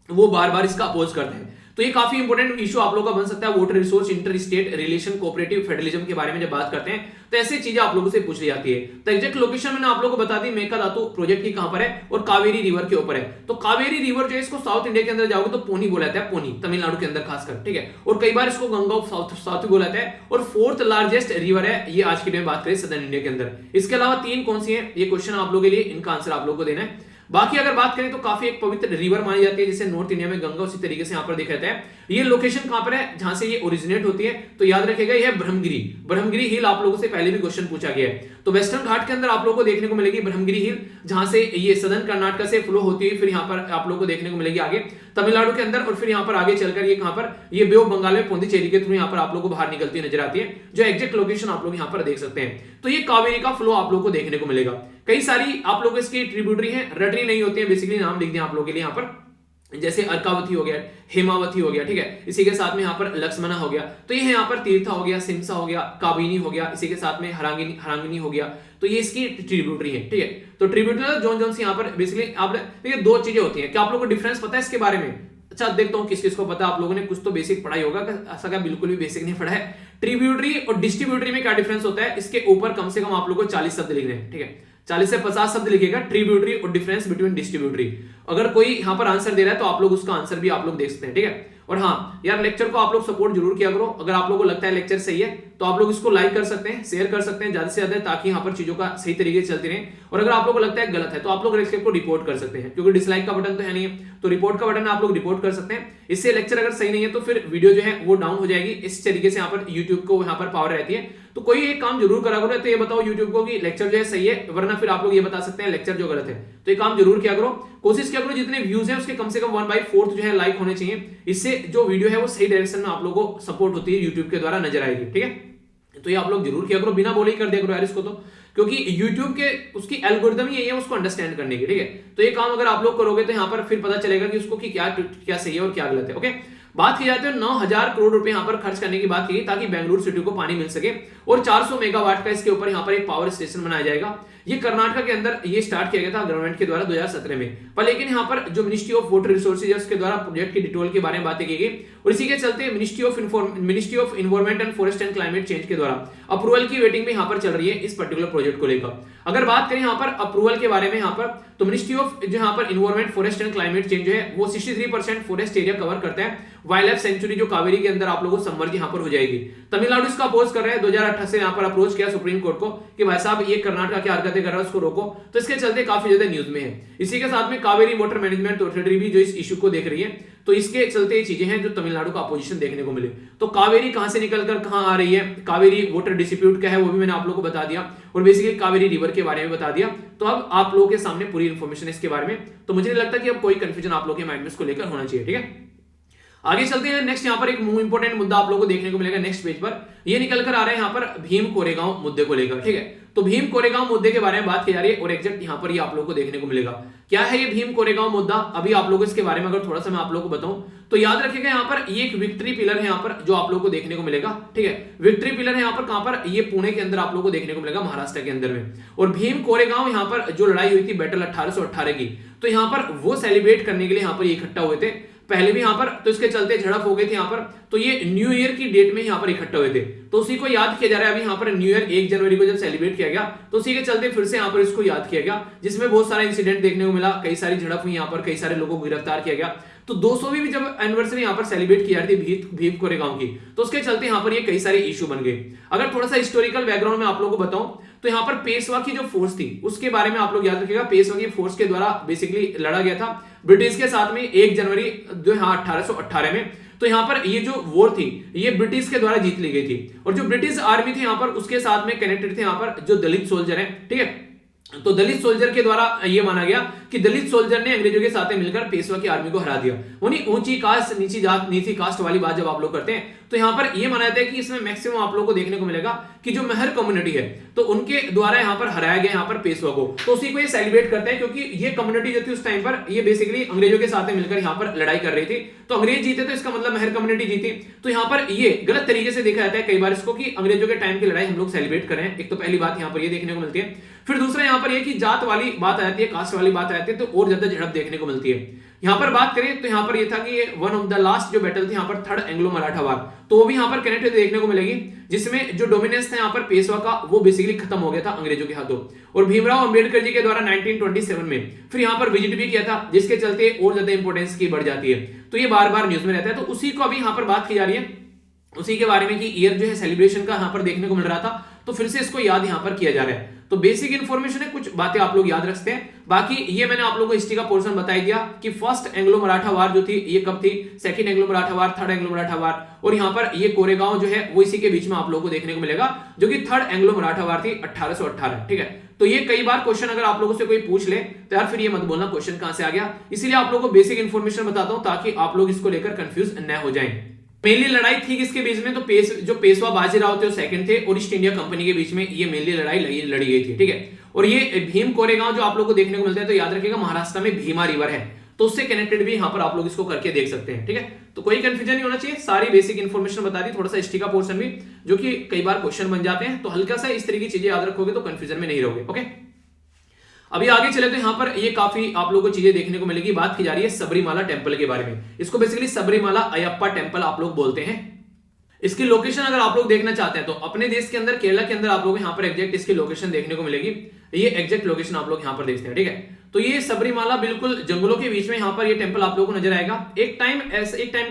वो बार बार इसका अपोज करता है। तो ये काफी इंपॉर्टेंट इशू आप लोगों का बन सकता है, water resource inter state relation cooperative federalism के बारे में जब बात करते हैं तो ऐसी चीजें आप लोगों से पूछ ली जाती है। तो एग्जैक्ट लोकेशन मैंने आप लोगों को बता दी मेकाधातु प्रोजेक्ट की कहां पर है और कावेरी रिवर के ऊपर है। तो कावेरी रिवर जो है इसको साउथ इंडिया के अंदर जाओगे तो पोनी बोला जाता है, पोनी तमिलनाडु के अंदर खासकर, ठीक है। और कई बार इसको गंगा ऑफ साउथ बोला जाता है और फोर्थ लार्जेस्ट रिवर है ये आज की डेट में बात करें सदर्न इंडिया के अंदर। इसके अलावा तीन कौन सी है, ये क्वेश्चन आप लोगों के लिए, इनका आंसर आप लोगों को देना है। बाकी अगर बात करें तो काफी एक पवित्र रिवर मानी जाती है, जैसे नॉर्थ इंडिया में गंगा, उसी तरीके से यहाँ पर देखा जाता है। ये लोकेशन कहां पर है जहां से ये ओरिजिनेट होती है, तो याद रखिएगा ये है ब्रह्मगिरी हिल। आप लोगों से पहले भी क्वेश्चन पूछा गया है। तो वेस्टर्न घाट के अंदर आप लोगों को देखने को मिलेगी ब्रह्मगिरी हिल, जहां से ये सदर्न कर्नाटक से फ्लो होती है, फिर यहाँ पर आप लोगों को देखने को मिलेगी आगे तमिलनाडु के अंदर, और फिर यहाँ पर आगे चलकर ये कहां पर, ये बे ऑफ बंगाल में पुडुचेरी के थ्रू यहाँ पर आप लोगों को बाहर निकलती नजर आती है, जो एग्जैक्ट लोकेशन आप लोग यहाँ पर देख सकते हैं। तो ये कावेरी का फ्लो आप लोगों को देखने को मिलेगा। कई सारी आप लोग इसकी ट्रिब्यूटरी है, रटनी नहीं होती है, बेसिकली नाम लिख दिया आप लोगों के लिए यहाँ पर, जैसे अर्कावती हो गया, हेमावती हो गया, ठीक है। इसी के साथ में यहाँ पर लक्ष्मणा हो गया, तो ये है यहाँ पर तीर्था हो गया, सिमसा हो गया, काबिनी हो गया, इसी के साथ में हरांगिनी हो गया। तो ये इसकी ट्रिब्यूटरी है, ठीक है। तो ट्रिब्यूटरी जोन से यहाँ पर बेसिकली आप देखिए दो चीजें होती हैं। क्या आप लोगों को डिफरेंस पता है इसके बारे में? अच्छा देखता हूँ किस किस को पता, आप लोगों ने कुछ तो बेसिक पढ़ाई होगा, ऐसा क्या बिल्कुल भी बेसिक नहीं पढ़ा है। ट्रिब्यूटरी और डिस्ट्रीब्यूटरी में क्या डिफरेंस होता है, इसके ऊपर कम से कम आप लोगों को 40 शब्द लिखने हैं, ठीक है। 40 से 50 शब्द लिखेगा ट्रिब्यूटरी और डिफरेंस बिटवीन डिस्ट्रीब्यूटरी। अगर कोई यहाँ पर आंसर दे रहा है तो आप लोग उसका आंसर भी आप लोग देख सकते हैं, ठीक है। और हाँ यार, लेक्चर को आप लोग सपोर्ट जरूर किया करो। अगर आप लोगों को लगता है लेक्चर सही है तो आप लोग इसको लाइक कर सकते हैं, शेयर कर सकते हैं ज्यादा से ज्यादा, ताकि यहाँ पर चीजों का सही तरीके से चलती रहे। और अगर आप लोगों को लगता है गलत है तो आप लोग लेक्चर को रिपोर्ट कर सकते हैं, क्योंकि डिसलाइक का बटन तो है नहीं है, तो रिपोर्ट का बटन आप लोग रिपोर्ट कर सकते हैं। इससे लेक्चर अगर सही नहीं है तो फिर वीडियो जो है वो डाउन हो जाएगी। इस तरीके से यहाँ पर यूट्यूब को यहाँ पर पावर रहती है। तो कोई एक काम जरूर करा करो, तो ये बताओ यूट्यूब को कि लेक्चर जो है सही है, वरना फिर आप लोग ये बता सकते हैं लेक्चर जो गलत है। तो ये काम जरूर किया करो, कोशिश किया करो जितने व्यूज हैं उसके कम से कम 1/4 जो है लाइक होने चाहिए। इससे जो वीडियो है वो सही डायरेक्शन में आप लोगों को सपोर्ट होती है, यूट्यूब के द्वारा नजर आएगी, ठीक है। तो ये आप लोग जरूर किया करो, बिना बोले ही कर दिया करो यार इसको, तो क्योंकि YouTube के उसकी एल्गोरिदम ही यही है उसको अंडरस्टैंड करने की, ठीक है। तो ये काम अगर आप लोग करोगे तो यहाँ पर फिर पता चलेगा कि उसको कि क्या सही है और क्या गलत है, ओके। बात की जाती है 9,000 करोड़ रुपए यहाँ पर खर्च करने की बात की ताकि बेंगलुरु सिटी को पानी मिल सके, और 400 मेगावाट का इसके ऊपर यहाँ पर एक पावर स्टेशन बनाया जाएगा। ये कर्नाटक के अंदर ये स्टार्ट किया गया था गवर्नमेंट के द्वारा 2017 में, पर लेकिन यहाँ पर जो मिनिस्ट्री ऑफ वाटर रिसोर्सेज है उसके द्वारा प्रोजेक्ट की डिटेल के बारे में बातें की गई, और इसी के चलते ministry of environment and forest and climate change के द्वारा अप्रूवल की वेटिंग में यहाँ पर चल रही है इस पर्टिकुलर प्रोजेक्ट को लेकर। अगर बात करें यहाँ पर अप्रूवल के बारे में, यहाँ पर तो मिनिस्ट्री ऑफ जो यहाँ पर environment forest and climate change है वो 63% फॉरेस्ट एरिया कवर करता है। वाइल्ड लाइफ सेंचुरी जो कावेरी के अंदर आप लोगों को सबमर्ज यहाँ पर हो जाएगी। तमिलनाडु इसका अपोज कर रहा है, 2018 से यहाँ पर अप्रोच किया सुप्रीम कोर्ट को कि भाई साहब ये कर्नाटक की हरकतें कर रहा है उसको रोको, तो इसके चलते काफी ज्यादा न्यूज में है। इसी के साथ में कावेरी वाटर मैनेजमेंट अथॉरिटी भी जो इस इशू को देख रही है, तो इसके चलते ये चीजें हैं जो तमिलनाडु का अपोजिशन देखने को मिले। तो कावेरी कहां से निकलकर कहां आ रही है, कावेरी वाटर डिस्प्यूट क्या है वो भी मैंने आप लोगों को बता दिया, और बेसिकली कावेरी रिवर के बारे में बता दिया। तो अब आप लोगों के सामने पूरी इंफॉर्मेशन इसके बारे में, तो मुझे नहीं लगता कि अब कोई कंफ्यूजन आप लोगों के माइंड में इसको लेकर होना चाहिए। ठीक है, आगे चलते हैं। नेक्स्ट यहाँ पर एक इंपॉर्टेंट मुद्दा आप लोगों को देखने को मिलेगा नेक्स्ट पेज पर, ये निकल कर आ रहा है यहाँ पर भीम कोरेगांव मुद्दे को लेकर। ठीक है, तो भीम कोरेगांव मुद्दे के बारे में बात की जा रही है और एग्जैक्ट यहाँ पर ये आप लोगों को देखने को मिलेगा। क्या है ये भीम कोरेगांव मुद्दा, अभी आप लोगों को इसके बारे में अगर थोड़ा सा मैं आप लोगों को बताऊं तो याद रखिएगा यहाँ पर ये एक विक्ट्री पिलर है यहाँ पर जो आप लोगों को देखने को मिलेगा। ठीक है, विक्ट्री पिलर है यहाँ पर, कहां पर, ये पुणे के अंदर आप लोगों को देखने को मिलेगा, महाराष्ट्र के अंदर में। और भीम कोरेगांव यहाँ पर जो लड़ाई हुई थी बैटल 1818 की, तो यहाँ पर वो सेलिब्रेट करने के लिए यहाँ पर इकट्ठा हुए थे पहले भी यहाँ पर, तो इसके चलते झड़प हो गई थी यहाँ पर, तो ये न्यू ईयर की डेट में यहाँ पर इकट्ठा हुए थे, तो उसी को याद किया जा रहा है। अभी यहाँ पर न्यू ईयर 1 जनवरी को जब सेलिब्रेट किया गया तो उसी के चलते फिर से यहाँ पर इसको याद किया गया, जिसमें बहुत सारा इंसिडेंट देखने को मिला, कई सारी झड़प हुई यहाँ पर, कई सारे लोगों को गिरफ्तार किया गया। तो 200वीं भी जब एनिवर्सरी यहाँ पर सेलिब्रेट की जा रही थी भीम कोरेगांव की, तो उसके चलते यहाँ पर ये कई सारे इशू बन गए। अगर थोड़ा सा हिस्टोरिकल बैकग्राउंड में आप लोगों को बताऊं तो यहाँ पर पेशवा की जो फोर्स थी उसके बारे में आप लोग याद रखिएगा। पेशवा की फोर्स के द्वारा बेसिकली लड़ा गया था ब्रिटिश के साथ में 1 जनवरी 1818 में। तो यहाँ पर ये जो वॉर थी ये ब्रिटिश के द्वारा जीत ली गई थी, और जो ब्रिटिश आर्मी थी यहाँ पर उसके साथ में कनेक्टेड थे यहाँ पर जो दलित सोल्जर हैं। ठीक है, तो दलित सोल्जर के द्वारा ये माना गया कि दलित सोल्जर ने अंग्रेजों के साथ मिलकर पेशवा की आर्मी को हरा दिया। उन्हीं ऊंची कास्ट नीची जात नीची कास्ट वाली बात जब आप लोग करते हैं तो यहाँ पर ये माना जाता है कि इसमें मैक्सिमम आप लोगों को देखने को मिलेगा कि जो महर कम्युनिटी है तो उनके द्वारा यहाँ पर हराया गया यहाँ पर पेशवा को, तो उसी को ये सेलिब्रेट करते हैं क्योंकि ये कम्युनिटी जो थी उस टाइम पर ये बेसिकली अंग्रेजों के साथ मिलकर यहाँ पर लड़ाई कर रही थी, तो अंग्रेज जीते तो इसका मतलब महर कम्युनिटी जीती। तो यहाँ पर ये गलत तरीके से देखा जाता है कई बार इसको कि अंग्रेजों के टाइम की लड़ाई हम लोग सेलिब्रेट कर रहे हैं। एक तो पहली बात यहाँ पर ये देखने को मिलती है, फिर दूसरा यहाँ पर ये कि जात वाली बात आ जाती है, कास्ट वाली बात आ जाती है, तो और ज्यादा झड़प देखने को मिलती है। यहाँ पर बात करें तो यहाँ पर ये था कि ये वन ऑफ द लास्ट जो बैटल थी यहाँ पर थर्ड एंग्लो मराठा वार, तो वो भी यहाँ पर कनेक्टेड देखने को मिलेगी, जिसमें जो डोमिनेंस था यहाँ पर पेशवा का वो बेसिकली खत्म हो गया था अंग्रेजों के हाथों। और भीमराव अंबेडकर जी के द्वारा 1927 में फिर यहाँ पर विजिट भी किया था, जिसके चलते और ज्यादा इंपोर्टेंस की बढ़ जाती है, तो ये बार बार न्यूज में रहता है। तो उसी को अभी यहाँ पर बात की जा रही है, उसी के बारे में कि ईयर जो है सेलिब्रेशन का यहाँ पर देखने को मिल रहा था, तो फिर से इसको याद यहाँ पर किया जा रहा है। तो बेसिक इंफॉर्मेशन है, कुछ बातें आप लोग याद रखते हैं। बाकी ये मैंने आप लोगों को हिस्ट्री का पोर्शन बता दिया कि फर्स्ट एंग्लो मराठा वार जो थी ये कब थी, सेकंड एंग्लो मराठा वार, थर्ड एंग्लो मराठा वार, और यहाँ पर ये कोरेगांव जो है वो इसी के बीच में आप लोगों को देखने को मिलेगा, जो कि थर्ड एंग्लो मराठा वार थी 1818। ठीक है, तो ये कई बार क्वेश्चन अगर आप लोगों से कोई पूछ ले तो यार फिर ये मत बोलना क्वेश्चन कहां से आ गया, इसीलिए आप लोगों को बेसिक इंफॉर्मेशन बताता हूं ताकि आप लोग इसको लेकर कंफ्यूज न हो जाएं। मेनली लड़ाई थी किसके बीच में, तो जो पेशवा बाजीराव थे वो सेकंड थे, और ईस्ट इंडिया कंपनी के बीच में ये मेनली लड़ाई लड़ी गई थी। ठीक है, और ये भीम कोरेगांव जो आप लोग को देखने को मिलता है तो याद रखिएगा महाराष्ट्र में भीमा रिवर है, तो उससे कनेक्टेड भी यहाँ पर आप लोग इसको करके देख सकते हैं। ठीक है, तो कोई कंफ्यूजन नहीं होना चाहिए, सारी बेसिक इंफॉर्मेशन बता दी, थोड़ा सा हिस्ट्री का पोर्शन भी जो कि कई बार क्वेश्चन बन जाते हैं, तो हल्का सा इस तरह की चीजें याद रखोगे तो कंफ्यूजन में नहीं रहोगे। ओके, अभी आगे चले तो यहाँ पर ये काफी आप लोगों को चीजें देखने को मिलेगी। बात की जा रही है सबरीमाला टेंपल के बारे में, इसको बेसिकली सबरीमाला अयप्पा टेंपल आप लोग बोलते हैं। इसकी लोकेशन अगर आप लोग देखना चाहते हैं तो अपने देश के अंदर केरला के अंदर आप लोग यहाँ पर एग्जैक्ट इसकी लोकेशन देखने को मिलेगी, ये एग्जैक्ट लोकेशन आप लोग यहाँ पर देखते हैं। ठीक है, तो ये सबरीमाला बिल्कुल जंगलों के बीच में यहाँ पर ये टेंपल आप लोगों को नजर आएगा। एक टाइम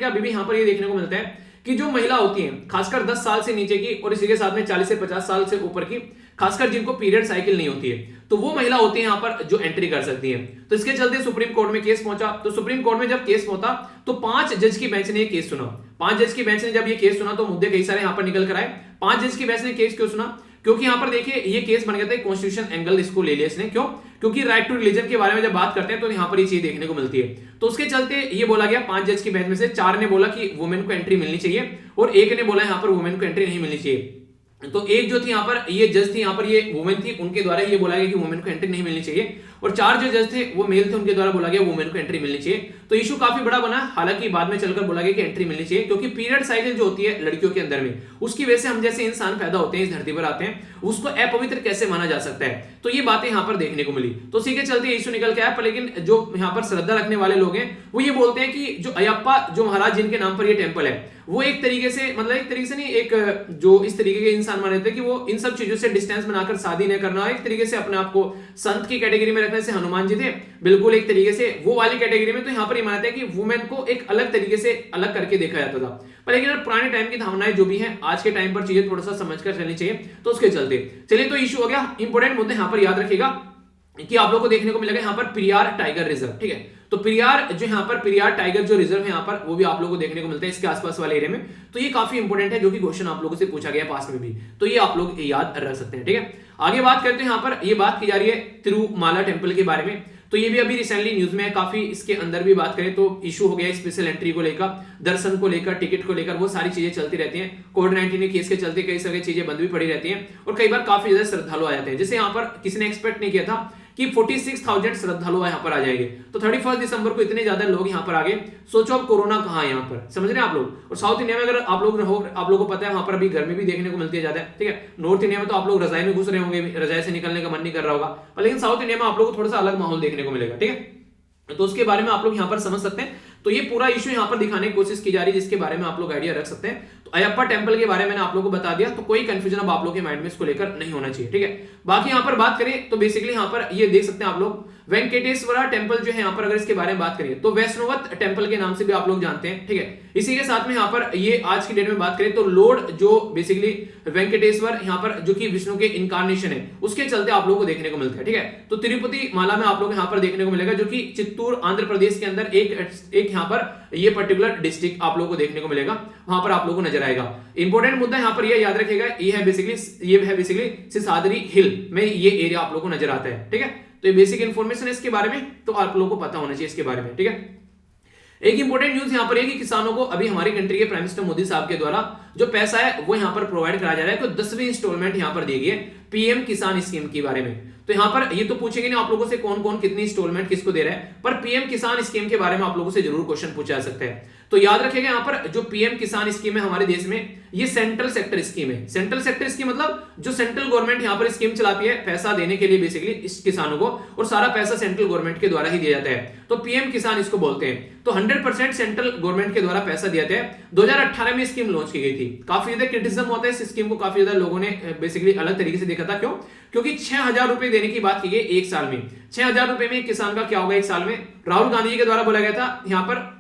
का अभी भी यहाँ पर ये देखने को मिलता है कि जो महिला होती हैं खासकर 10 साल से नीचे की और इसी के साथ में 40 से 50 साल से ऊपर की, खासकर जिनको पीरियड साइकिल नहीं होती है, तो वो महिला होती है यहाँ पर जो एंट्री कर सकती है। तो इसके चलते सुप्रीम कोर्ट में केस पहुंचा, तो सुप्रीम कोर्ट में जब केस पहुंचा तो 5 जज की बेंच ने ये केस सुना। 5 जज की बेंच ने जब ये केस सुना तो मुद्दे कई सारे यहाँ पर निकल कर आए। 5 जज की बेंच ने केस क्यों सुना, क्योंकि यहाँ पर देखिए ये केस बन गया था कॉन्स्टिट्यूशन एंगल इसको ले लिया इसने, क्यों, क्योंकि राइट टू रिलीजन के बारे में जब बात करते हैं तो यहाँ पर ये चीज देखने को मिलती है। तो उसके चलते ये बोला गया 5 जज की बेंच में से 4 ने बोला कि वुमेन को एंट्री मिलनी चाहिए और 1 ने बोला यहाँ पर वुमेन को एंट्री नहीं मिलनी चाहिए। तो एक जो थी यहाँ पर ये जज थी, यहाँ पर ये वुमेन थी, उनके द्वारा ये बोला गया कि वुमेन को एंट्री नहीं मिलनी चाहिए, और 4 जो जज थे वो मेल थे, उनके द्वारा बोला गया वुमेन को एंट्री मिलनी चाहिए। तो इशू काफी बड़ा बना, हालांकि बाद में चलकर बोला गया कि एंट्री मिलनी चाहिए, क्योंकि पीरियड साइकिल जो होती है लड़कियों के अंदर में, उसकी वजह से हम जैसे इंसान पैदा होते हैं इस धरती पर आते हैं, उसको अपवित्र कैसे माना जा सकता है, तो ये बातें यहाँ पर देखने को मिली। तो इसी के चलते इशू निकल के आया। पर लेकिन जो यहाँ पर श्रद्धा रखने वाले लोग हैं वो ये बोलते हैं कि जो अयप्पा जो महाराज जिनके नाम पर ये टेंपल है वो एक तरीके से मतलब एक तरीके से नहीं, एक जो इस तरीके के इंसान माने थे कि वो इन सब चीजों से डिस्टेंस बनाकर शादी न करना, एक तरीके से अपने आप को संत की कैटेगरी में रखने से हनुमान जी थे बिल्कुल एक तरीके से वो वाली कैटेगरी में। तो यहाँ पर ये मानते हैं कि वुमेन को एक अलग तरीके से अलग करके देखा जाता था। पर लेकिन पुराने टाइम की भावनाएं जो भी हैं आज के टाइम पर चीजें थोड़ा सा समझकर चलनी चाहिए, तो उसके चलते चलिए तो इशू हो गया। इंपॉर्टेंट मुद्दे यहाँ पर याद रखिएगा, कि आप लोगों को देखने को मिलेगा यहाँ पर पेरियार टाइगर रिजर्व, ठीक है। तो पेरियार जो यहाँ पर पेरियार टाइगर जो रिजर्व है यहाँ पर, वो भी आप लोगों को देखने को मिलता है इसके आसपास वाले एरिया में। तो ये काफी इंपॉर्टेंट है, जो कि क्वेश्चन आप लोगों से पूछा गया पास में भी, तो ये आप लोग याद रख सकते हैं, ठीक है। आगे बात करते हैं, यहाँ पर ये बात की जा रही है तिरुमाला टेम्पल के बारे में। तो ये भी अभी रिसेंटली न्यूज में है काफी, इसके अंदर भी बात करें तो इशू हो गया स्पेशल एंट्री को लेकर, दर्शन को लेकर, टिकट को लेकर, वो सारी चीजें चलती रहती हैं। कोविड-19 के केस के चलते कई सारी चीजें बंद भी पड़ी रहती हैं और कई बार काफी ज्यादा श्रद्धालु आ जाते हैं। जैसे यहाँ पर किसी ने एक्सपेक्ट नहीं किया था कि 46,000 श्रद्धालु यहाँ पर आ जाएंगे, तो 31 दिसंबर को इतने ज्यादा लोग यहाँ पर आ गए। सोचो अब कोरोना कहाँ है यहाँ पर, समझ रहे हैं आप लोग। और साउथ इंडिया में अगर आप लोग रहो, आप लोगों को पता है वहां पर अभी गर्मी भी देखने को मिलती है ज्यादा, ठीक है। नॉर्थ इंडिया में तो आप लोग रजाई में घुस रहे होंगे, रजाई से निकलने का मन नहीं कर रहा होगा, लेकिन साउथ इंडिया में आप लोग को थोड़ा सा अलग माहौल देखने को मिलेगा, ठीक है। तो उसके बारे में आप लोग यहाँ पर समझ सकते हैं। तो ये पूरा इश्यू यहाँ पर दिखाने की कोशिश की जा रही है, जिसके बारे में आप लोग आइडिया रख सकते हैं। तो अयप्पा टेम्पल के बारे में मैंने आप लोगों को बता दिया, तो कोई कंफ्यूजन अब आप लोग के माइंड में इसको लेकर नहीं होना चाहिए, ठीक है। बाकी यहाँ पर बात करें तो बेसिकली यहाँ पर ये देख सकते हैं आप लोग, वेंकटेश्वरा टेम्पल जो है यहाँ पर, अगर इसके बारे में बात करें तो वैष्णवत टेम्पल के नाम से भी आप लोग जानते हैं, ठीक है। इसी के साथ में यहाँ पर ये आज की डेट में बात करें तो लॉर्ड जो बेसिकली वेंकटेश्वर यहाँ पर जो कि विष्णु के इनकारनेशन है, उसके चलते आप लोगों को देखने को मिलता है, ठीक है। तो तिरुपति माला में आप लोग यहाँ पर देखने को मिलेगा, जो कि चित्तूर आंध्र प्रदेश के अंदर एक यहाँ पर ये पर्टिकुलर डिस्ट्रिक्ट आप लोगों को देखने को मिलेगा, वहां पर आप लोगों को नजर आएगा। इंपॉर्टेंट मुद्दा यहाँ पर ये याद रखिएगा, ये है बेसिकली सिसादरी हिल में ये एरिया आप लोगों को नजर आता है, ठीक है। तो ये बेसिक इंफॉर्मेशन है इसके बारे में, तो आप लोगों को पता होना चाहिए इसके बारे में, ठीक है। एक इंपॉर्टेंट न्यूज यहाँ पर है कि किसानों को अभी हमारी कंट्री के प्राइम मिनिस्टर मोदी साहब के द्वारा जो पैसा है वो यहाँ पर प्रोवाइड कराया जा रहा है, तो 10वीं इंस्टॉलमेंट यहाँ पर दी गई है पीएम किसान स्कीम के बारे में। तो यहाँ पर ये तो पूछेंगे ना आप लोगों से कौन कौन कितनी इंस्टॉलमेंट किसको दे रहा है, पर पीएम किसान स्कीम के बारे में आप लोगों से जरूर क्वेश्चन पूछा जा सकता है। तो याद रखिएगा यहाँ पर जो पीएम किसान स्कीम है हमारे देश में, ये सेंट्रल सेक्टर स्कीम है। सेंट्रल सेक्टर स्कीम मतलब जो सेंट्रल गवर्नमेंट यहाँ पर स्कीम चलाती है पैसा देने के लिए बेसिकली इस किसानों को, और सारा पैसा सेंट्रल गवर्नमेंट के द्वारा ही दिया जाता है, तो पीएम किसान इसको बोलते हैं। तो 100% सेंट्रल गवर्नमेंट के द्वारा पैसा दिया जाता है। 2018 में स्कीम लॉन्च की गई थी, काफी ज्यादा क्रिटिसिज्म होता है इस स्कीम को, काफी ज्यादा लोगों ने बेसिकली अलग तरीके से देखा था। क्यों? क्योंकि 6,000 रुपए देने की बात की गई एक साल में। 6,000 रुपए में एक किसान का क्या होगा एक साल में? राहुल गांधी जी के द्वारा बोला गया था यहाँ पर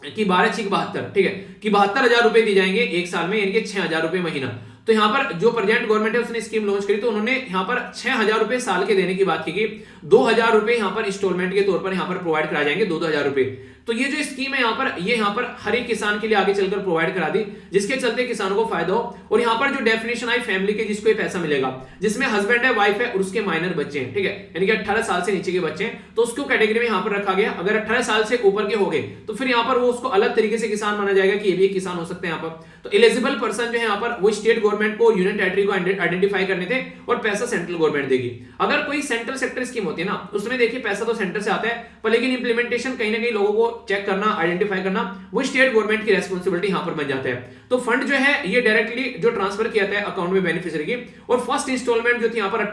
कि 12×6=72, ठीक है, कि 72,000 रुपए दी जाएंगे एक साल में, यानी कि 6,000 रुपए महीना। तो यहाँ पर जो प्रेजेंट गवर्नमेंट है उसने स्कीम लॉन्च करी, तो उन्होंने यहाँ पर 6,000 रुपए साल के देने की बात की गई। 2,000 रुपए यहाँ पर इंस्टॉलमेंट के तौर पर यहाँ पर प्रोवाइड कराए जाएंगे, 2,000 रुपए। तो ये जो स्कीम है यहाँ पर हर एक किसान के लिए आगे चलकर प्रोवाइड करा दी, जिसके चलते किसानों को फायदा हो। और यहाँ पर जो डेफिनेशन आई फैमिली के, जिसको ये पैसा मिलेगा, जिसमें हस्बैंड है, वाइफ है और उसके माइनर बच्चे हैं, ठीक है, यानी कि 18 साल से नीचे के बच्चे हैं, तो उसको कैटेगरी में यहाँ पर रखा गया। अगर 18 साल से ऊपर के हो गए तो फिर यहाँ पर वो उसको अलग तरीके से किसान माना जाएगा कि ये भी एक किसान हो सकते हैं यहाँ पर। तो एलिजिबल पर्सन जो है यहाँ पर वो स्टेट गवर्नमेंट को, यूनियन टेरिटरी को आइडेंटिफाई करने थे, और पैसा सेंट्रल गवर्नमेंट देगी। अगर कोई सेंट्रल सेक्टर स्कीम होती है ना, उसमें देखिए पैसा तो सेंटर से आता है, पर लेकिन इंप्लीमेंटेशन कहीं ना कहीं लोगों को चेक करना, आइडेंटिफाई करना, वो स्टेट गवर्नमेंट की रेस्पॉन्सिबिलिटी यहाँ पर बन जाता है। तो फंड जो है ये डायरेक्टली जो ट्रांसफर किया जाता है अकाउंट में बेनिफिशियरी की, और फर्स्ट इंस्टॉलमेंट जो थी यहाँ पर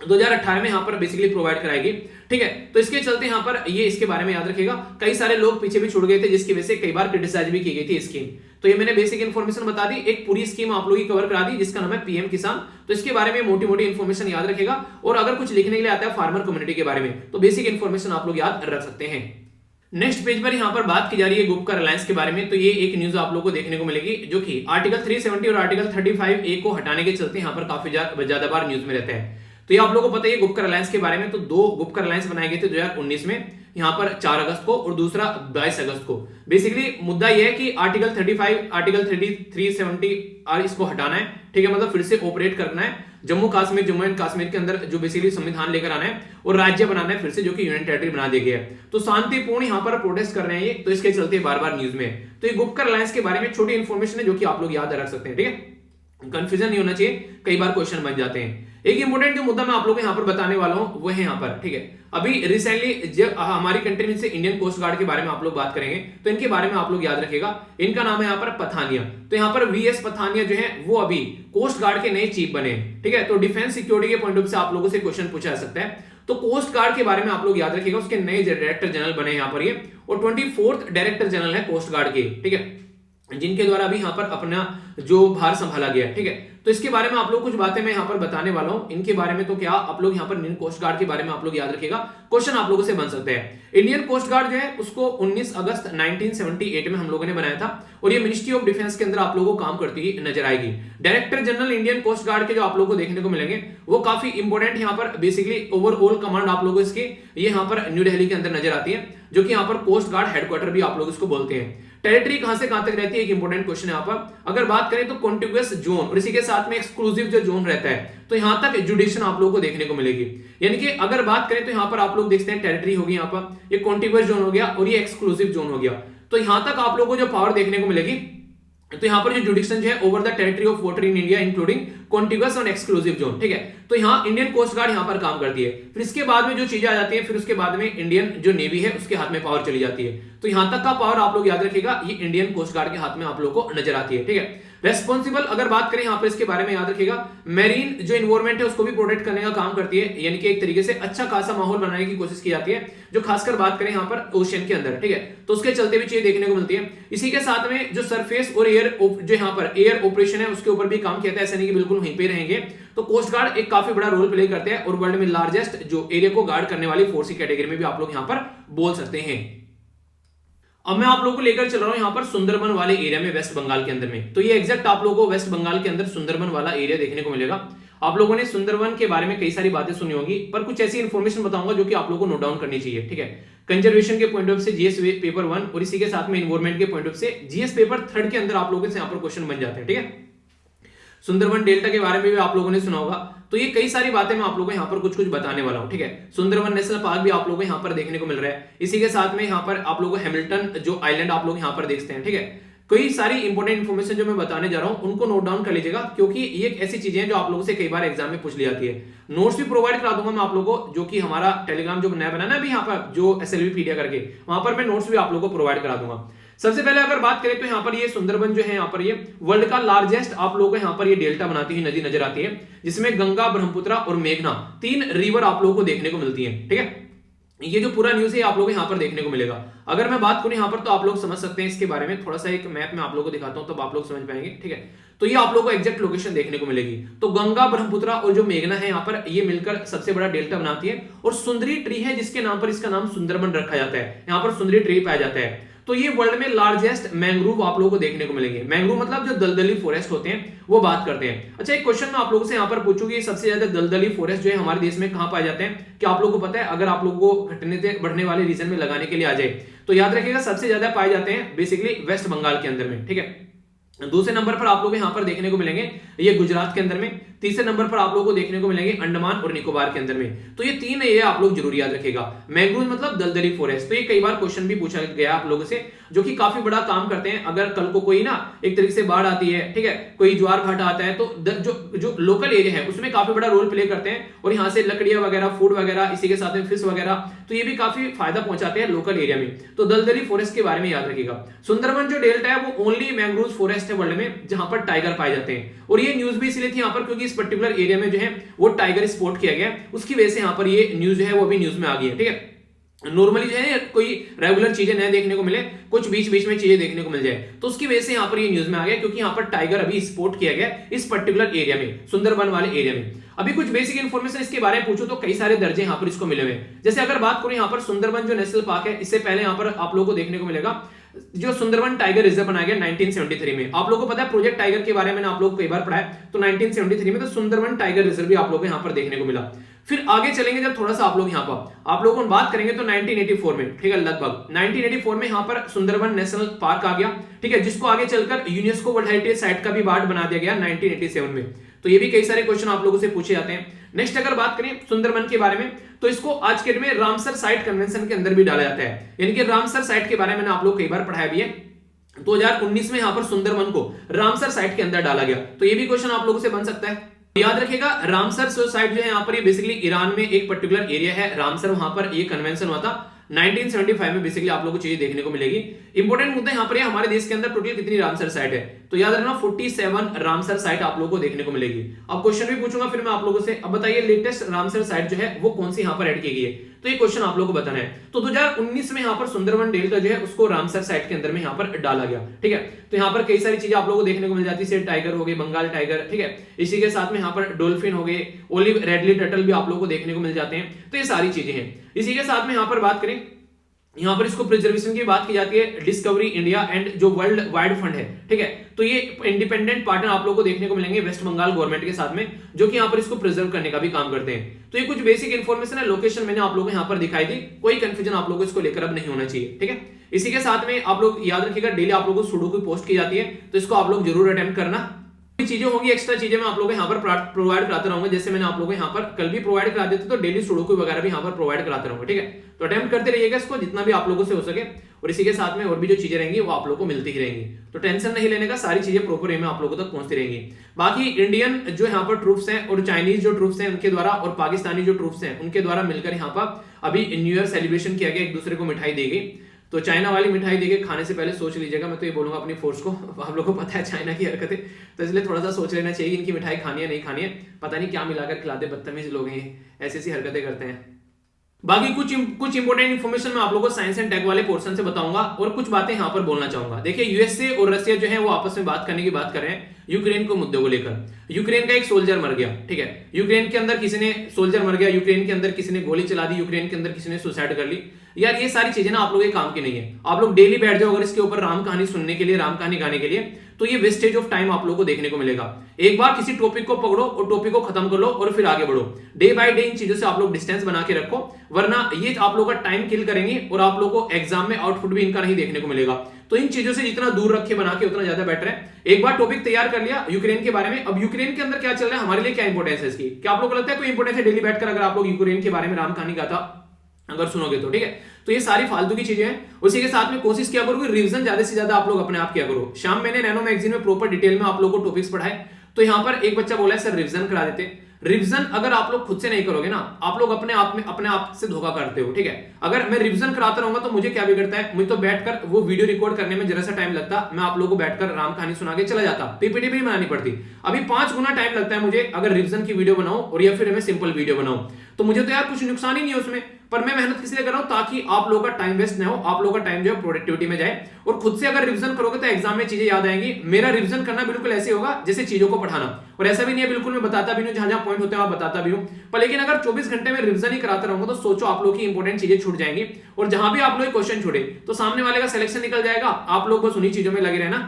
2018 में यहाँ पर बेसिकली प्रोवाइड कराएगी, ठीक है। तो इसके चलते यहाँ पर ये इसके बारे में याद रखिएगा, कई सारे लोग पीछे भी छूट गए थे, जिसकी वजह से कई बार क्रिटिसाइज भी की गई थी स्कीम। तो ये मैंने बेसिक इन्फॉर्मेशन बता दी, एक पूरी स्कीम आप लोगों की कवर करा दी, जिसका नाम है पीएम किसान। तो इसके बारे में मोटी मोटी इन्फॉर्मेशन याद रखेगा, और अगर कुछ लिखने के लिए आता है फार्मर कम्युनिटी के बारे में, तो बेसिक इन्फॉर्मेशन आप लोग याद रख सकते हैं। नेक्स्ट पेज पर यहाँ पर बात की जा रही है गुपकर अलायंस के बारे में। तो ये एक न्यूज आप लोगों को देखने को मिलेगी, जो कि आर्टिकल 370 और आर्टिकल 35A को हटाने के चलते यहाँ पर काफी ज्यादा बार न्यूज में रहता है। तो ये आप लोगों को पता है गुपकर अलायंस के बारे में। तो 2 गुपकर अलायंस बनाए गए थे 2019 में, यहाँ पर 4 अगस्त को और दूसरा 22 अगस्त को। बेसिकली मुद्दा यह है कि आर्टिकल 35, आर्टिकल 370 और इसको हटाना है, ठीक है, मतलब फिर से ऑपरेट करना है। जम्मू एंड कश्मीर के अंदर जो बेसिकली संविधान लेकर आना है और राज्य बनाना है फिर से, जो कि यूनियन टेरिटरी बना दिया गया है। तो शांतिपूर्ण यहाँ पर प्रोटेस्ट कर रहे हैं ये, तो इसके चलते बार बार न्यूज में। तो ये गुपकर अलायंस के बारे में छोटी इंफॉर्मेशन है, जो कि आप लोग याद रख सकते हैं, ठीक है, कंफ्यूजन नहीं होना चाहिए, कई बार क्वेश्चन बन जाते हैं। एक इंपोर्टेंट जो मुद्दा मैं आप लोगों को यहाँ पर बताने वाला हूं वो है यहाँ पर, ठीक है, अभी रिसेंटली जब हमारी कंट्री में से इंडियन कोस्ट गार्ड के बारे में आप लोग बात करेंगे, तो इनके बारे में आप लोग याद रखिएगा। इनका नाम है यहाँ पर पथानिया। तो यहाँ पर वीएस पथानिया जो है वो अभी कोस्ट गार्ड के नए चीफ बने, ठीक है। तो डिफेंस सिक्योरिटी के पॉइंट ऑफ से आप लोगों से क्वेश्चन पूछा जा सकता है। तो कोस्ट गार्ड के बारे में आप लोग याद रखिएगा, उसके नए डायरेक्टर जनरल बने यहाँ पर ये, और 24th डायरेक्टर जनरल है कोस्ट गार्ड के, ठीक है। जिनके द्वारा अभी यहाँ पर अपना जो भार संभाला गया है, ठीक है। तो इसके बारे में आप लोग कुछ बातें मैं यहाँ पर बताने वाला हूं इनके बारे में। तो क्या आप लोग यहाँ पर इंडियन कोस्ट गार्ड के बारे में आप लोग याद रखिएगा, क्वेश्चन आप लोगों से बन सकते हैं। इंडियन कोस्ट गार्ड जो है उसको 19 अगस्त 1978 में हम लोगों ने बनाया था और ये मिनिस्ट्री ऑफ डिफेंस के अंदर आप लोगों को काम करती हुई नजर आएगी। Director general Indian coast guard के जो आप लोगों को देखने को मिलेंगे वो काफी इंपॉर्टेंट यहाँ पर बेसिकली ओवरऑल कमांड आप लोगों इसकी ये यहाँ पर न्यू दिल्ली के अंदर नजर आती है, जो कि यहाँ पर कोस्ट गार्ड हेडक्वार्टर भी आप लोग इसको बोलते हैं। टेरिटरी कहां से कहां तक रहती है, एक इंपॉर्टेंट क्वेश्चन है यहाँ पर। अगर बात करें तो कॉन्टिग्युअस जोन और इसी के साथ में एक्सक्लूसिव जो जोन रहता है, तो यहां तक जुडिक्शन आप लोगों को देखने को मिलेगी। यानी कि अगर बात करें तो यहां पर आप लोग देखते हैं टेरिटरी होगी, यहाँ पर ये कॉन्टिग्युअस जोन हो गया और ये एक्सक्लूसिव जोन हो गया। तो यहां तक आप लोगों को जो पावर देखने को मिलेगी, तो यहां पर जो जुडिक्शन जो है over the territory of water in India including contiguous और एक्सक्लूसिव जोन, ठीक है। तो यहां इंडियन कोस्ट गार्ड यहां पर काम करती है। फिर इसके बाद में जो चीजें आ जाती है, फिर उसके बाद में इंडियन जो नेवी है उसके हाथ में पावर चली जाती है। तो यहां तक का पावर आप लोग याद रखिएगा, ये इंडियन कोस्ट गार्ड के हाथ में आप लोग को नजर आती है, ठीक है। रेस्पॉन्सिबल अगर बात करें यहां पर इसके बारे में याद रखिएगा, मेरीन जो इन्वायरमेंट है उसको भी प्रोटेक्ट करने का काम करती है, यानी कि एक तरीके से अच्छा खासा माहौल बनाने की कोशिश की जाती है, जो खासकर बात करें यहां पर ओशियन के अंदर, ठीक है। तो उसके चलते भी चीजें देखने को मिलती है। इसी के साथ में जो सरफेस और एयर जो यहां पर एयर ऑपरेशन है उसके ऊपर भी काम किया जाता है, ऐसा नहीं कि बिल्कुल वहीं पे रहेंगे। तो कोस्ट गार्ड एक काफी बड़ा रोल प्ले करते हैं और वर्ल्ड में लार्जेस्ट जो एरिया को गार्ड करने वाली फोर्स की कैटेगरी में भी आप लोग यहां पर बोल सकते हैं। अब मैं आप लोगों को लेकर चल रहा हूं यहां पर सुंदरबन वाले एरिया में, वेस्ट बंगाल के अंदर में। तो ये एग्जैक्ट आप लोगों को वेस्ट बंगाल के अंदर सुंदरबन वाला एरिया देखने को मिलेगा। आप लोगों ने सुंदरबन के बारे में कई सारी बातें सुनी होगी, पर कुछ ऐसी इंफॉर्मेशन बताऊंगा जो कि आप लोगों को नोट डाउन करनी चाहिए, ठीक है। कंजर्वेशन के पॉइंट ऑफ से जीएस पेपर 1 और इसी के साथ में इन्वायरमेंट के पॉइंट ऑफ से जीएस पेपर 3 के अंदर आप लोगों से यहां पर क्वेश्चन बन जाते हैं, ठीक है। सुंदरबन डेल्टा के बारे में भी आप लोगों ने सुना होगा। तो ये कई सारी बातें मैं आप लोगों को यहाँ पर कुछ कुछ बताने वाला हूँ, ठीक है। सुंदरबन नेशनल पार्क भी आप लोगों को यहाँ पर देखने को मिल रहा है। इसी के साथ में यहाँ पर आप लोगों को हैमिल्टन जो आइलैंड आप लोग यहाँ पर देखते हैं, ठीक है। कई सारी इंपॉर्टेंट इन्फॉर्मेशन जो मैं बताने जा रहा हूं उनको नोट डाउन कर लीजिएगा, क्योंकि ये एक ऐसी चीजें हैं जो आप लोगों से कई बार एग्जाम में पूछ ली जाती है। नोट्स भी प्रोवाइड करा दूंगा मैं आप लोगों को, जो कि हमारा टेलीग्राम जो नया बनाना भी यहाँ पर जो SLVpedia करके, वहां पर मैं नोट्स भी आप लोगों को प्रोवाइड करा दूंगा। सबसे पहले अगर बात करें तो यहाँ पर ये सुंदरबन जो है यहाँ पर ये वर्ल्ड का लार्जेस्ट आप लोगों को यहाँ पर ये डेल्टा बनाती हुई नदी नजर आती है, जिसमें गंगा, ब्रह्मपुत्र और मेघना 3 रिवर आप लोगों को देखने को मिलती है, ठीक है। ये जो पूरा न्यूज है आप लोगों को यहाँ पर देखने को मिलेगा। अगर मैं बात करूं यहाँ पर तो आप लोग समझ सकते हैं इसके बारे में, थोड़ा सा एक मैप में आप लोगों को दिखाता हूं तब आप लोग समझ पाएंगे, ठीक है। तो ये आप लोगों को एग्जैक्ट लोकेशन देखने को मिलेगी। तो गंगा, ब्रह्मपुत्र और जो मेघना है यहाँ पर ये मिलकर सबसे बड़ा डेल्टा बनाती है, और सुंदरी ट्री है जिसके नाम पर इसका नाम सुंदरबन रखा जाता है। यहाँ पर सुंदरी ट्री पाया जाता है। तो ये वर्ल्ड में लार्जेस्ट मैंग्रोव आप लोगों को देखने को मिलेंगे। मैंग्रोव मतलब जो दलदली फॉरेस्ट होते हैं वो बात करते हैं। अच्छा, एक क्वेश्चन मैं आप लोगों से यहाँ पर पूछूंगी, सबसे ज्यादा दलदली फॉरेस्ट जो है हमारे देश में कहां पाए जाते हैं, क्या आप लोगों को पता है? अगर आप लोगों को घटने से बढ़ने वाले रीजन में लगाने के लिए आ जाए तो याद रखिएगा सबसे ज्यादा पाए जाते हैं बेसिकली वेस्ट बंगाल के अंदर में, ठीक है। दूसरे नंबर पर आप लोग यहाँ पर देखने को मिलेंगे ये गुजरात के अंदर में। तीसरे नंबर पर आप लोगों को देखने को मिलेंगे अंडमान और निकोबार के अंदर में। तो ये 3 ये आप लोग जरूर याद रखिएगा। मैंग्रोव मतलब दलदली फॉरेस्ट। तो ये कई बार क्वेश्चन भी पूछा गया आप लोगों से, जो कि काफी बड़ा काम करते हैं। अगर कल को कोई ना एक तरीके से बाढ़ आती है, ठीक है, कोई ज्वार भाटा आता है, तो जो लोकल एरिया है उसमें काफी बड़ा रोल प्ले करते हैं, और यहाँ से लकड़ियां वगैरह, फूड वगैरह, इसी के साथ में फिश वगैरह, तो ये भी काफी फायदा पहुंचाते हैं लोकल एरिया में। तो दलदली फॉरेस्ट के बारे में याद रखिएगा। सुंदरबन जो डेल्टा है वो ओनली मैंग्रोव फॉरेस्ट है वर्ल्ड में जहां पर टाइगर पाए जाते हैं। और ये न्यूज भी इसलिए थी यहाँ पर क्योंकि इस पर्टिकुलर एरिया में जो है वो टाइगर स्पॉट किया गया, उसकी वजह से यहाँ पर ये न्यूज जो है वो भी न्यूज में आ गई है, ठीक है। नॉर्मली जो है कोई रेगुलर चीजें न देखने को मिले, कुछ बीच बीच में चीजें देखने को मिल जाए, तो उसकी वजह से यहाँ पर ये न्यूज में आ गया, क्योंकि यहाँ पर टाइगर अभी स्पॉट किया गया इस पर्टिकुलर एरिया में, सुंदरबन वाले एरिया में। अभी कुछ बेसिक इन्फॉर्मेशन इसके बारे में पूछो तो कई सारे दर्जे यहाँ पर इसको मिले हुए। जैसे अगर बात करें यहाँ पर सुंदरबन जो नेशनल पार्क है, इससे पहले यहाँ पर आप लोगों को देखने को मिलेगा जो सुंदरबन टाइगर रिजर्व बनाया गया 1973 में। आप लोगों को पता है प्रोजेक्ट टाइगर के बारे में आप लोगों को कई बार पढ़ा है, तो 1973 में तो सुंदरबन टाइगर रिजर्व भी आप लोगों को यहाँ पर देखने को मिला। फिर आगे चलेंगे जब थोड़ा सा आप लोग यहाँ पर आप लोगों को बात करेंगे तो 1984 में, ठीक है, लगभग 1984 में यहाँ पर सुंदरबन नेशनल पार्क आ गया, ठीक है, जिसको आगे चलकर यूनेस्को वर्ल्ड हेरिटेज साइट का भी पार्ट बना दिया गया 1987 में। तो ये भी कई सारे क्वेश्चन आप लोगों से पूछे जाते हैं। नेक्स्ट अगर बात करें सुंदरबन के बारे में, तो इसको आज के डेट में रामसर साइट कन्वेंशन के अंदर भी डाला जाता है, यानी कि रामसर साइट के बारे में आप लोग कई बार पढ़ाया भी है। 2019 में यहाँ पर सुंदरबन को रामसर साइट के अंदर डाला गया, तो ये भी क्वेश्चन आप लोगों से बन सकता है। याद रखिएगा रामसर साइट जो है यहाँ पर ये बेसिकली ईरान में एक पर्टिकुलर एरिया है रामसर, वहां पर ये कन्वेंशन हुआ था 1975 में। बेसिकली आप लोगों को चीजें देखने को मिलेगी। इंपॉर्टेंट मुद्दा यहाँ पर हमारे देश के अंदर टोटल कितनी रामसर साइट है, तो याद रखना 47 रामसर साइट आप लोगों को देखने को मिलेगी। अब क्वेश्चन भी पूछूंगा फिर मैं आप लोगों से, अब बताइए लेटेस्ट रामसर साइट जो है वो कौन सी यहाँ पर ऐड की गई है। तो तो ये क्वेश्चन आप लोगों को बताना है। तो 2019 में यहाँ पर सुंदरवन डेल्टा जो है उसको रामसर साइट के अंदर में यहाँ पर डाला गया, ठीक है। तो यहाँ पर कई सारी चीजें आप लोगों को देखने को मिल जाती है, टाइगर हो गए, बंगाल टाइगर, ठीक है। इसी के साथ में यहाँ पर डॉल्फिन हो गए, ओलिव रेडली टर्टल भी आप लोगों को देखने को मिल जाते हैं। तो ये सारी चीजें हैं। इसी के साथ में यहाँ पर बात करें, यहाँ पर इसको प्रिजर्वेशन की बात की जाती है डिस्कवरी इंडिया एंड जो वर्ल्ड वाइड फंड है, ठीक है। तो ये इंडिपेंडेंट पार्टनर आप लोगों को देखने को मिलेंगे वेस्ट बंगाल गवर्नमेंट के साथ में, जो कि यहाँ पर इसको प्रिजर्व करने का भी काम करते हैं। तो ये कुछ बेसिक इन्फॉर्मेशन है, लोकेशन मैंने आप लोगों को यहाँ पर दिखाई दी, कोई कंफ्यूजन आप लोगों को इसको लेकर अब नहीं होना चाहिए, ठीक है। इसी के साथ में आप लोग याद रखिएगा डेली आप लोगों को सुडोकू पोस्ट की जाती है, तो इसको आप लोग जरूर अटेम्प्ट करना। चीजें होंगी, एक्स्ट्रा चीजें मैं आप लोगों को यहाँ पर प्रोवाइड कराता रहूंगा, जैसे मैंने आप लोगों को यहाँ पर कल भी प्रोवाइड करा देते, तो डेली सुडोकू वगैरह भी यहाँ पर प्रोवाइड कराता रहूंगा, ठीक है। तो अटेम्प्ट करते रहिएगा इसको जितना भी आप लोगों से हो सके, और इसी के साथ में और भी जो चीजें रहेंगी वो आप लोगों को मिलती ही रहेंगी। तो टेंशन नहीं लेने का, सारी चीजें प्रॉपर वे में आप लोगों तक पहुंचती रहेंगी। बाकी इंडियन जो यहाँ पर ट्रूप्स हैं और चाइनीज जो ट्रूप्स हैं उनके द्वारा और पाकिस्तानी जो ट्रूप्स हैं उनके द्वारा मिलकर यहाँ पर अभी न्यू ईयर सेलिब्रेशन किया गया, एक दूसरे को मिठाई दी गई। तो चाइना वाली मिठाई देके खाने से पहले सोच लीजिएगा, मैं तो ये बोलूंगा अपनी फोर्स को, आप लोगों को पता है चाइना की हरकतें, तो इसलिए थोड़ा सा सोच लेना चाहिए इनकी मिठाई खानी है नहीं खानी है, पता नहीं क्या मिलाकर खिलाते, बदतमीज लोग हैं, ऐसी ऐसी हरकतें करते हैं। बाकी कुछ इंपोर्टेंट इन्फॉर्मेशन मैं आप लोगों को साइंस एंड टेक वाले पोर्शन से बताऊंगा और कुछ बातें यहां पर बोलना चाहूंगा। देखिए यूएसए और रशिया जो है वो आपस में बात करने की बात कर रहे हैं यूक्रेन को मुद्दे को लेकर। यूक्रेन का एक सोल्जर मर गया, ठीक है। यूक्रेन के अंदर किसी ने सोल्जर मर गया, यूक्रेन के अंदर किसी ने गोली चला दी, यूक्रेन के अंदर किसी ने सुसाइड कर ली। यार ये सारी चीजें ना आप लोगों के काम की नहीं है। आप लोग डेली बैठ जाओ अगर इसके ऊपर राम कहानी सुनने के लिए, राम कहानी गाने के लिए, तो ये वेस्टेज ऑफ टाइम आप लोगों को देखने को मिलेगा। एक बार किसी टॉपिक को पकड़ो और टॉपिक को खत्म कर लो और फिर आगे बढ़ो। डे बाय डे इन चीजों से आप लोग डिस्टेंस बना के रखो, वरना ये आप लोगों का टाइम किल करेंगे और आप लोगों को एग्जाम में आउटपुट भी इनका नहीं देखने को मिलेगा। तो इन चीजों से जितना दूर रखे बना के उतना ज्यादा बेटर है। एक बार टॉपिक तैयार कर लिया यूक्रेन के बारे में, अब यूक्रेन के अंदर क्या चल रहा है, हमारे लिए क्या इंपोर्टेंस है इसकी, क्या आप लोगों को लगता है कोई इंपोर्टेंस है डेली बैठकर अगर आप लोग यूक्रेन के बारे में राम कहानी गाथा अगर सुनोगे तो, ठीक है। तो ये सारी फालतू की चीजें हैं। उसी के साथ में कोशिश किया करो कि रिवीजन ज्यादा से ज्यादा आप लोग अपने आप किया करो। शाम मैंने नैनो मैगजीन में प्रॉपर डिटेल में आप लोगों को टॉपिक्स पढ़ाए, तो यहाँ पर एक बच्चा बोला है सर रिवीजन करा देते। रिवीजन अगर आप लोग खुद से नहीं करोगे ना, आप लोग अपने आप से धोखा करते हो, ठीक है। अगर मैं रिवीजन कराता रहूंगा तो मुझे क्या बिगड़ता है, मुझे तो बैठकर वो वीडियो रिकॉर्ड करने में जरा सा टाइम लगता, मैं आप लोगों को बैठकर राम कहानी सुना के चला जाता, पीपीटी भी बनानी पड़ती। अभी 5 गुना टाइम लगता है मुझे अगर रिवीजन की वीडियो बनाऊं और या फिर मैं सिंपल वीडियो बनाऊं। तो मुझे तो यार कुछ नुकसान ही नहीं है उसमें, पर मैं मेहनत किस लिए कर रहा हूं, ताकि आप लोगों का टाइम वेस्ट ना हो, आप लोगों का टाइम जो है प्रोडक्टिविटी में जाए। और खुद से अगर रिवीजन करोगे तो एग्जाम में चीजें याद आएंगी। मेरा रिवीजन करना बिल्कुल ऐसे होगा जैसे चीजों को पढ़ाना, और ऐसा भी नहीं है बिल्कुल मैं बताता भी नहीं, जहां जहां पॉइंट होते हैं वहां बताता भी हूं। पर लेकिन अगर 24 घंटे में रिवीजन ही कराता रहूंगा तो सोचो आप लोगों की इंपॉर्टेंट चीजें छूट जाएंगी, और जहां भी आप लोग क्वेश्चन छूटे तो सामने वाले का सिलेक्शन निकल जाएगा। आप लोग बस उन्हीं चीजों में लगे रहना,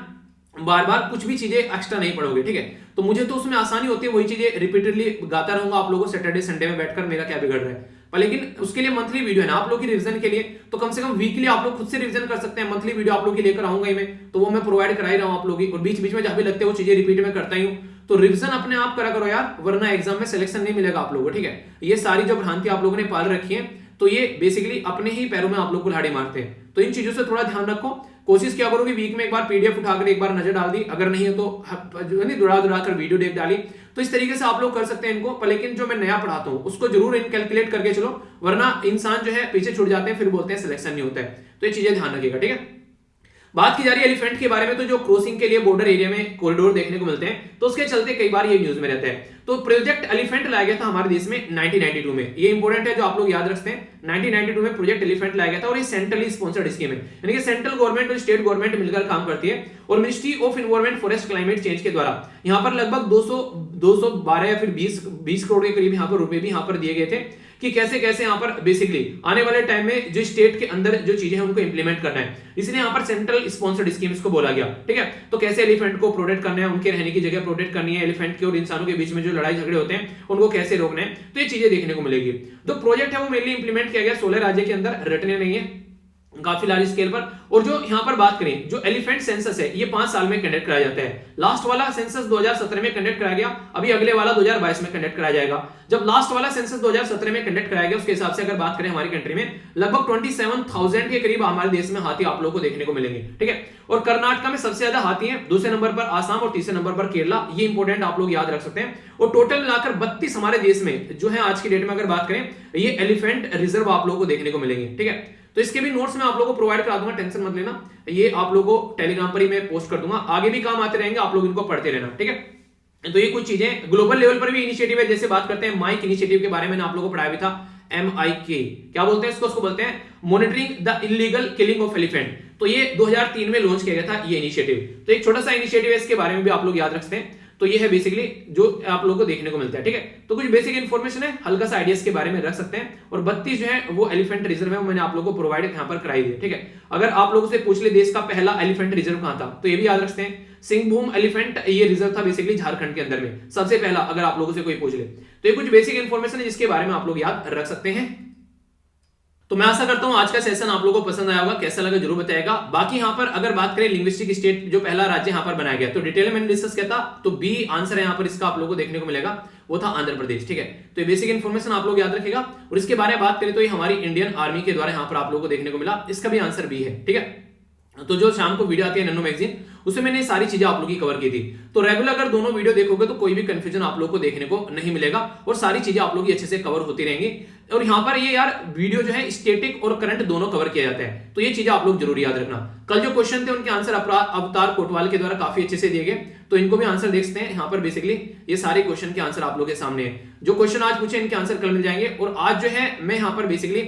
बार बार कुछ भी चीजें एक्स्ट्रा नहीं पढ़ोगे, ठीक है। तो मुझे तो उसमें आसानी होती है, वही चीजें रिपीटेडली गाता रहूंगा आप लोगों को सैटरडे संडे में बैठकर, मेरा क्या बिगड़ रहा है। पर लेकिन उसके लिए मंथली वीडियो है ना आप लोग की रिवीजन के लिए, तो कम से कम वीकली आप लोग खुद से रिवीजन कर सकते हैं। मंथली वीडियो आप लोग की लेकर आऊंगा ही मैं, तो वो मैं प्रोवाइड करा ही रहा हूं आप लोग की, और बीच बीच में जहां भी लगते हैं वो चीजें रिपीट में करता ही हूं। तो रिवीजन अपने आप करा करो यार, वरना एग्जाम में सिलेक्शन नहीं मिलेगा आप लोगों को, ठीक है। ये सारी जो भ्रांति आप लोगों ने पाल रखी है, तो ये बेसिकली अपने ही पैरों में आप लोग कुल्हाड़ी मारते हैं। तो इन चीजों से थोड़ा ध्यान रखो। कोशिश क्या करो कि वीक में एक बार पीडीएफ उठाकर एक बार नजर डाल दी, अगर नहीं है तो दुड़ा कर वीडियो देख डाली। तो इस तरीके से आप लोग कर सकते हैं इनको। पर लेकिन जो मैं नया पढ़ाता हूं उसको जरूर इन कैलकुलेट करके चलो, वरना इंसान जो है पीछे छूट जाते हैं, फिर बोलते हैं सिलेक्शन नहीं होता है। तो ये चीजें ध्यान रखिएगा, ठीक है। बात की जा रही है एलिफेंट के बारे में, तो जो क्रॉसिंग के लिए बॉर्डर एरिया में कॉरिडोर देखने को मिलते हैं, तो उसके चलते कई बार ये न्यूज में रहते हैं। तो प्रोजेक्ट एलिफेंट लाया गया था हमारे देश में 1992 में, ये इंपॉर्टेंट है जो आप लोग याद रखते हैं। 1992 में प्रोजेक्ट एलिफेंट लाया गया था, और ये सेंट्रली स्पॉन्सर्ड स्कीम है, यानी कि सेंट्रल गवर्नमेंट और स्टेट गवर्नमेंट मिलकर काम करती है, और ministry of environment forest climate change के द्वारा यहाँ पर लगभग 212 या फिर 20 करोड़ के करीब यहाँ पर रुपए भी यहाँ पर दिए गए थे, कि कैसे कैसे यहाँ पर बेसिकली आने वाले टाइम में जो स्टेट के अंदर जो चीजें हैं उनको इंप्लीमेंट करना है, इसलिए यहाँ पर सेंट्रल स्पॉन्सर्ड स्कीम इसको बोला गया, ठीक है। तो कैसे एलिफेंट को प्रोटेक्ट करना है, उनके रहने की जगह प्रोटेक्ट करनी है, एलिफेंट के और इंसानों के बीच में जो लड़ाई झगड़े होते हैं उनको कैसे रोकना है, तो ये चीजें देखने को मिलेगी। जो प्रोजेक्ट है वो मेनली इंप्लीमेंट किया गया 16 राज्य के अंदर, रटने नहीं है, काफी लार्ज स्केल पर। और जो यहां पर बात करें, जो एलिफेंट सेंसस है ये 5 साल में कंडक्ट कराया जाता है। लास्ट वाला सेंसस 2017 में कंडक्ट कराया गया, अभी अगले वाला 2022 में कंडक्ट कराया जाएगा। जब लास्ट वाला सेंसस 2017 में कंडक्ट कराया गया, उसके हिसाब से अगर बात करें हमारी कंट्री में लगभग 27,000 के करीब हमारे देश में हाथी आप लोगों को देखने को मिलेंगे, ठीक है। और कर्नाटक में सबसे ज्यादा हाथी हैं, दूसरे नंबर पर आसाम और तीसरे नंबर पर केरला, ये इंपॉर्टेंट आप लोग याद रख सकते हैं। और टोटल मिलाकर 32 हमारे देश में जो है आज की डेट में अगर बात करें, ये एलिफेंट रिजर्व आप लोगों को देखने को मिलेंगे, ठीक है। तो इसके भी नोट्स मैं आप लोगों को प्रोवाइड करा दूंगा, टेंशन मत लेना, ये आप लोगों को टेलीग्राम पर ही मैं पोस्ट कर दूंगा, आगे भी काम आते रहेंगे, आप लोग इनको पढ़ते रहना, ठीक है। तो ये कुछ चीजें ग्लोबल लेवल पर भी इनिशिएटिव है, जैसे बात करते हैं माइक इनिशिएटिव के बारे में, मैंने आप लोगों को पढ़ाया भी था। MIK, क्या बोलते हैं इसको बोलते हैं monitoring the illegal killing of elephant. तो ये 2003 में लॉन्च किया गया था ये इनिशिएटिव। तो एक छोटा सा इनिशिएटिव है, इसके बारे में भी आप लोग याद रखते हैं। तो ये है बेसिकली जो आप लोगों को देखने को मिलता है, ठीक है। तो कुछ बेसिक इन्फॉर्मेशन है, हल्का सा आइडियाज के बारे में रख सकते हैं। और 32 जो है वो एलिफेंट रिजर्व है, वो मैंने आप लोगों को प्रोवाइड यहाँ पर कराई दी, ठीक है। अगर आप लोगों से पूछ ले देश का पहला एलिफेंट रिजर्व कहां था, तो ये भी याद रखते हैं सिंहभूम एलिफेंट ये रिजर्व था बेसिकली झारखंड के अंदर में सबसे पहला, अगर आप लोगों से कोई पूछ ले। तो ये कुछ बेसिक इन्फॉर्मेशन है जिसके बारे में आप लोग याद रख सकते हैं। तो मैं आशा करता हूं आज का सेशन आप लोगों को पसंद आया होगा, कैसा लगा जरूर बताएगा। बाकी यहां पर अगर बात करें लिंग्विस्टिक स्टेट जो पहला राज्य यहां पर बनाया गया, तो डिटेल में मैंने डिस्कस किया था। तो बी आंसर है यहां पर इसका आप लोगों को देखने को मिलेगा, वो था आंध्र प्रदेश, ठीक है। तो ये बेसिक इन्फॉर्मेशन आप लोग याद रखेगा। और इसके बारे में बात करें तो ये हमारी इंडियन आर्मी के द्वारा यहां पर आप लोगों को देखने को मिला, इसका भी आंसर बी है, ठीक है। तो जो शाम को वीडियो आती है नन्नू मैगजीन, उसमें मैंने सारी चीजें आप लोगों की कवर की थी। तो रेगुलर अगर दोनों वीडियो देखोगे तो कोई भी कंफ्यूजन आप लोगों को देखने को नहीं मिलेगा और सारी चीजें आप लोगों की अच्छे से कवर होती रहेंगी। और यहाँ पर ये यार वीडियो जो है स्टैटिक और करंट दोनों कवर किया जाता है, तो ये चीजें आप लोग जरूर याद रखना। कल जो क्वेश्चन थे उनके आंसर अवतार कोटवाल के द्वारा काफी अच्छे से दिए गए, तो इनको भी आंसर देख सकते हैं। यहाँ पर बेसिकली ये सारे क्वेश्चन के आंसर आप लोगों के सामने है। जो क्वेश्चन आज पूछे इनके आंसर कल मिल जाएंगे। और आज जो है मैं यहाँ पर बेसिकली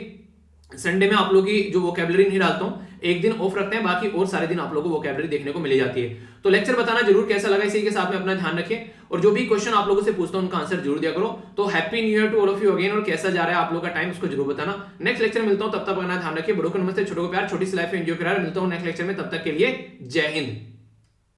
संडे में आप लोगों की जो वोकैबुलरी नहीं डालता हूं, एक दिन ऑफ रखते हैं, बाकी और सारे दिन आप लोगों को वोकैबुलरी देखने को मिल जाती है। तो लेक्चर बताना जरूर कैसा लगा, इसी के साथ में अपना ध्यान रखें। और जो भी क्वेश्चन आप लोगों से पूछता हूं उनका आंसर जरूर दिया करो। तो happy new year to all of you again. और कैसा जा रहा है आप लोगों का टाइम उसको जरूर बताना। नेक्स्ट लेक्चर मिलता हूं, तब तक अपना ध्यान रखिए। बड़ों को नमस्ते, छोटों को प्यार, छोटी सी लाइफ में एंजॉय करा। मिलता हूं नेक्स्ट लेक्चर में, तब तक के लिए जय हिंद।